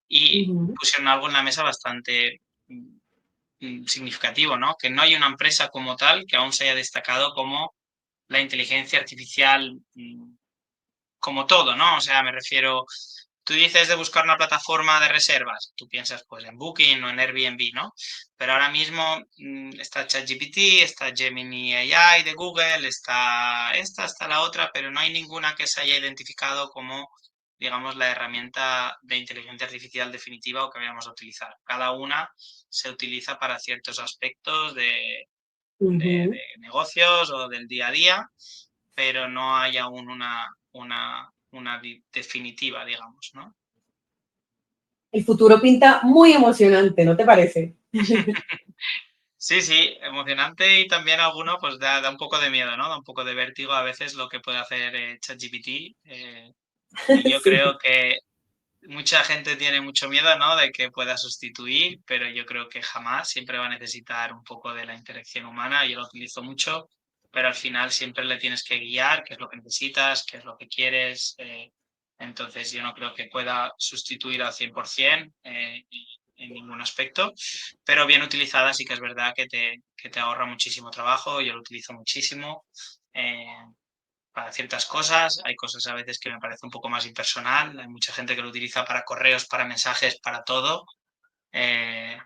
y pusieron algo en la mesa bastante significativo, ¿no? Que no hay una empresa como tal que aún se haya destacado como la inteligencia artificial como todo, ¿no? O sea, me refiero, tú dices de buscar una plataforma de reservas, tú piensas pues en Booking o en Airbnb, ¿no? Pero ahora mismo está ChatGPT, está Gemini AI de Google, está esta, está la otra, pero no hay ninguna que se haya identificado como, digamos, la herramienta de inteligencia artificial definitiva o que vayamos a utilizar. Cada una se utiliza para ciertos aspectos de negocios o del día a día, pero no hay aún una definitiva, digamos, ¿no? El futuro pinta muy emocionante, ¿no te parece? Sí, sí, emocionante y también alguno pues da un poco de miedo, ¿no? Da un poco de vértigo a veces lo que puede hacer ChatGPT. Y yo Sí. creo que mucha gente tiene mucho miedo, ¿no? De que pueda sustituir, pero yo creo que jamás, siempre va a necesitar un poco de la interacción humana. Yo lo utilizo mucho, pero al final siempre le tienes que guiar qué es lo que necesitas, qué es lo que quieres. Entonces yo no creo que pueda sustituir al 100% en ningún aspecto, pero bien utilizada sí que es verdad que te ahorra muchísimo trabajo. Yo lo utilizo muchísimo. Eh, para ciertas cosas, hay cosas a veces que me parece un poco más impersonal, hay mucha gente que lo utiliza para correos, para mensajes, para todo, eh,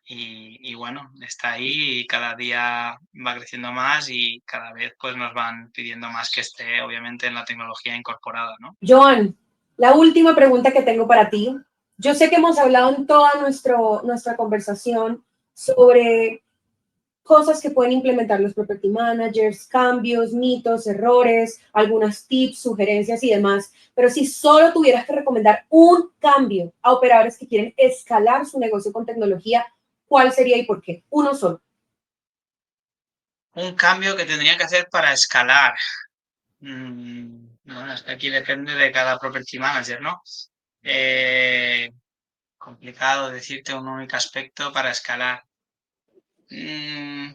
y bueno, está ahí y cada día va creciendo más y cada vez pues nos van pidiendo más que esté obviamente en la tecnología incorporada, ¿no? Joan, la última pregunta que tengo para ti. Yo sé que hemos hablado en toda nuestra conversación sobre cosas que pueden implementar los property managers, cambios, mitos, errores, algunas tips, sugerencias y demás. Pero si solo tuvieras que recomendar un cambio a operadores que quieren escalar su negocio con tecnología, ¿cuál sería y por qué? Uno solo. Un cambio que tendría que hacer para escalar. Bueno, es que aquí depende de cada property manager, ¿no? Complicado decirte un único aspecto para escalar. Mm,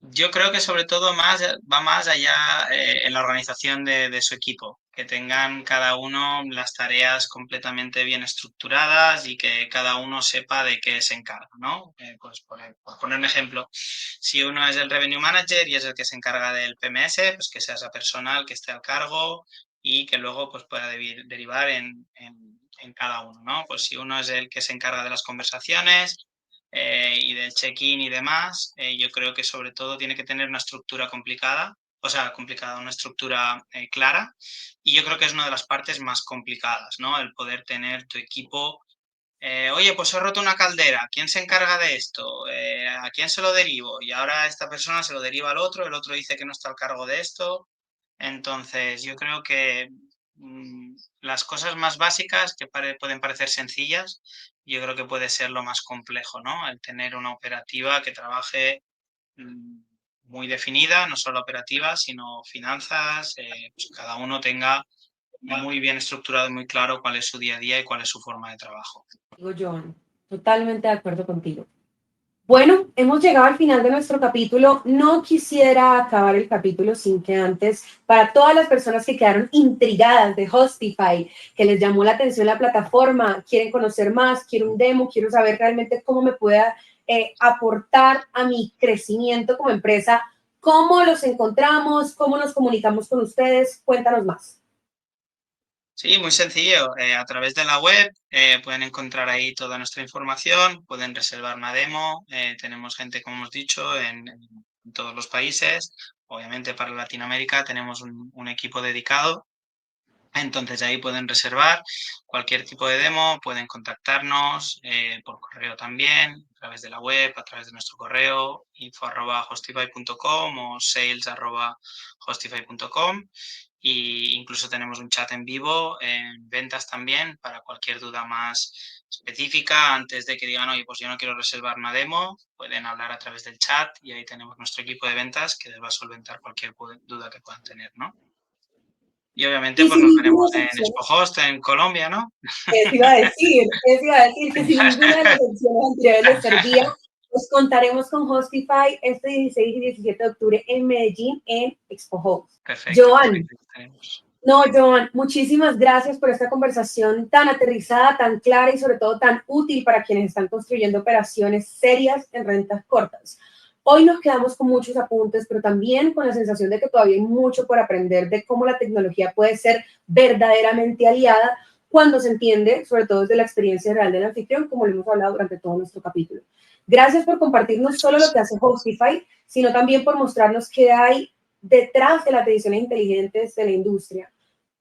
Yo creo que sobre todo va más allá en la organización de su equipo, que tengan cada uno las tareas completamente bien estructuradas y que cada uno sepa de qué se encarga, ¿no? Pues por poner un ejemplo, si uno es el Revenue Manager y es el que se encarga del PMS, pues que sea esa persona el que esté al cargo y que luego pues pueda derivar en cada uno, ¿no? Pues si uno es el que se encarga de las conversaciones y del check-in y demás, yo creo que sobre todo tiene que tener una estructura complicada o sea, complicada, una estructura clara. Y yo creo que es una de las partes más complicadas, ¿no? El poder tener tu equipo. Oye, pues he roto una caldera, ¿quién se encarga de esto? ¿A quién se lo derivo? Y ahora esta persona se lo deriva al otro, el otro dice que no está al cargo de esto. Entonces, yo creo que las cosas más básicas que pueden parecer sencillas, yo creo que puede ser lo más complejo, ¿no? El tener una operativa que trabaje muy definida, no solo operativa, sino finanzas, pues cada uno tenga muy bien estructurado y muy claro cuál es su día a día y cuál es su forma de trabajo. Digo, John, totalmente de acuerdo contigo. Bueno, hemos llegado al final de nuestro capítulo. No quisiera acabar el capítulo sin que antes, para todas las personas que quedaron intrigadas de Hostify, que les llamó la atención la plataforma, quieren conocer más, quiero un demo, quiero saber realmente cómo me pueda aportar a mi crecimiento como empresa, ¿cómo los encontramos? ¿Cómo nos comunicamos con ustedes? Cuéntanos más. Sí, muy sencillo. A través de la web pueden encontrar ahí toda nuestra información, pueden reservar una demo. Tenemos gente, como hemos dicho, en todos los países. Obviamente para Latinoamérica tenemos un equipo dedicado. Entonces ahí pueden reservar cualquier tipo de demo, pueden contactarnos por correo también, a través de la web, a través de nuestro correo, info@hostify.com o sales@hostify.com. Y incluso tenemos un chat en vivo en ventas también para cualquier duda más específica. Antes de que digan, oye, pues yo no quiero reservar una demo, pueden hablar a través del chat y ahí tenemos nuestro equipo de ventas que les va a solventar cualquier duda que puedan tener, ¿no? Y obviamente Y pues sin nos ninguna veremos en excepción, ExpoHost en Colombia, ¿no? eso iba a decir que si ninguna de las opciones anteriores les servía, pues contaremos con Hostify este 16 y 17 de octubre en Medellín en Expo Host. Perfecto, Joan, perfecto. Estaremos. no, Joan, muchísimas gracias por esta conversación tan aterrizada, tan clara y sobre todo tan útil para quienes están construyendo operaciones serias en rentas cortas. Hoy nos quedamos con muchos apuntes, pero también con la sensación de que todavía hay mucho por aprender de cómo la tecnología puede ser verdaderamente aliada cuando se entiende, sobre todo desde la experiencia real del anfitrión, como lo hemos hablado durante todo nuestro capítulo. Gracias por compartir no Eso solo lo es. que hace Hostify, sino también por mostrarnos qué hay detrás de las decisiones inteligentes de la industria.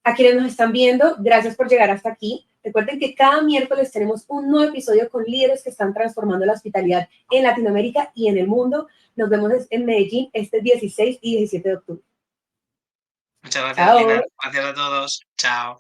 A quienes nos están viendo, gracias por llegar hasta aquí. Recuerden que cada miércoles tenemos un nuevo episodio con líderes que están transformando la hospitalidad en Latinoamérica y en el mundo. Nos vemos en Medellín este 16 y 17 de octubre. Muchas gracias, Chao. Lina. Gracias a todos. Chao.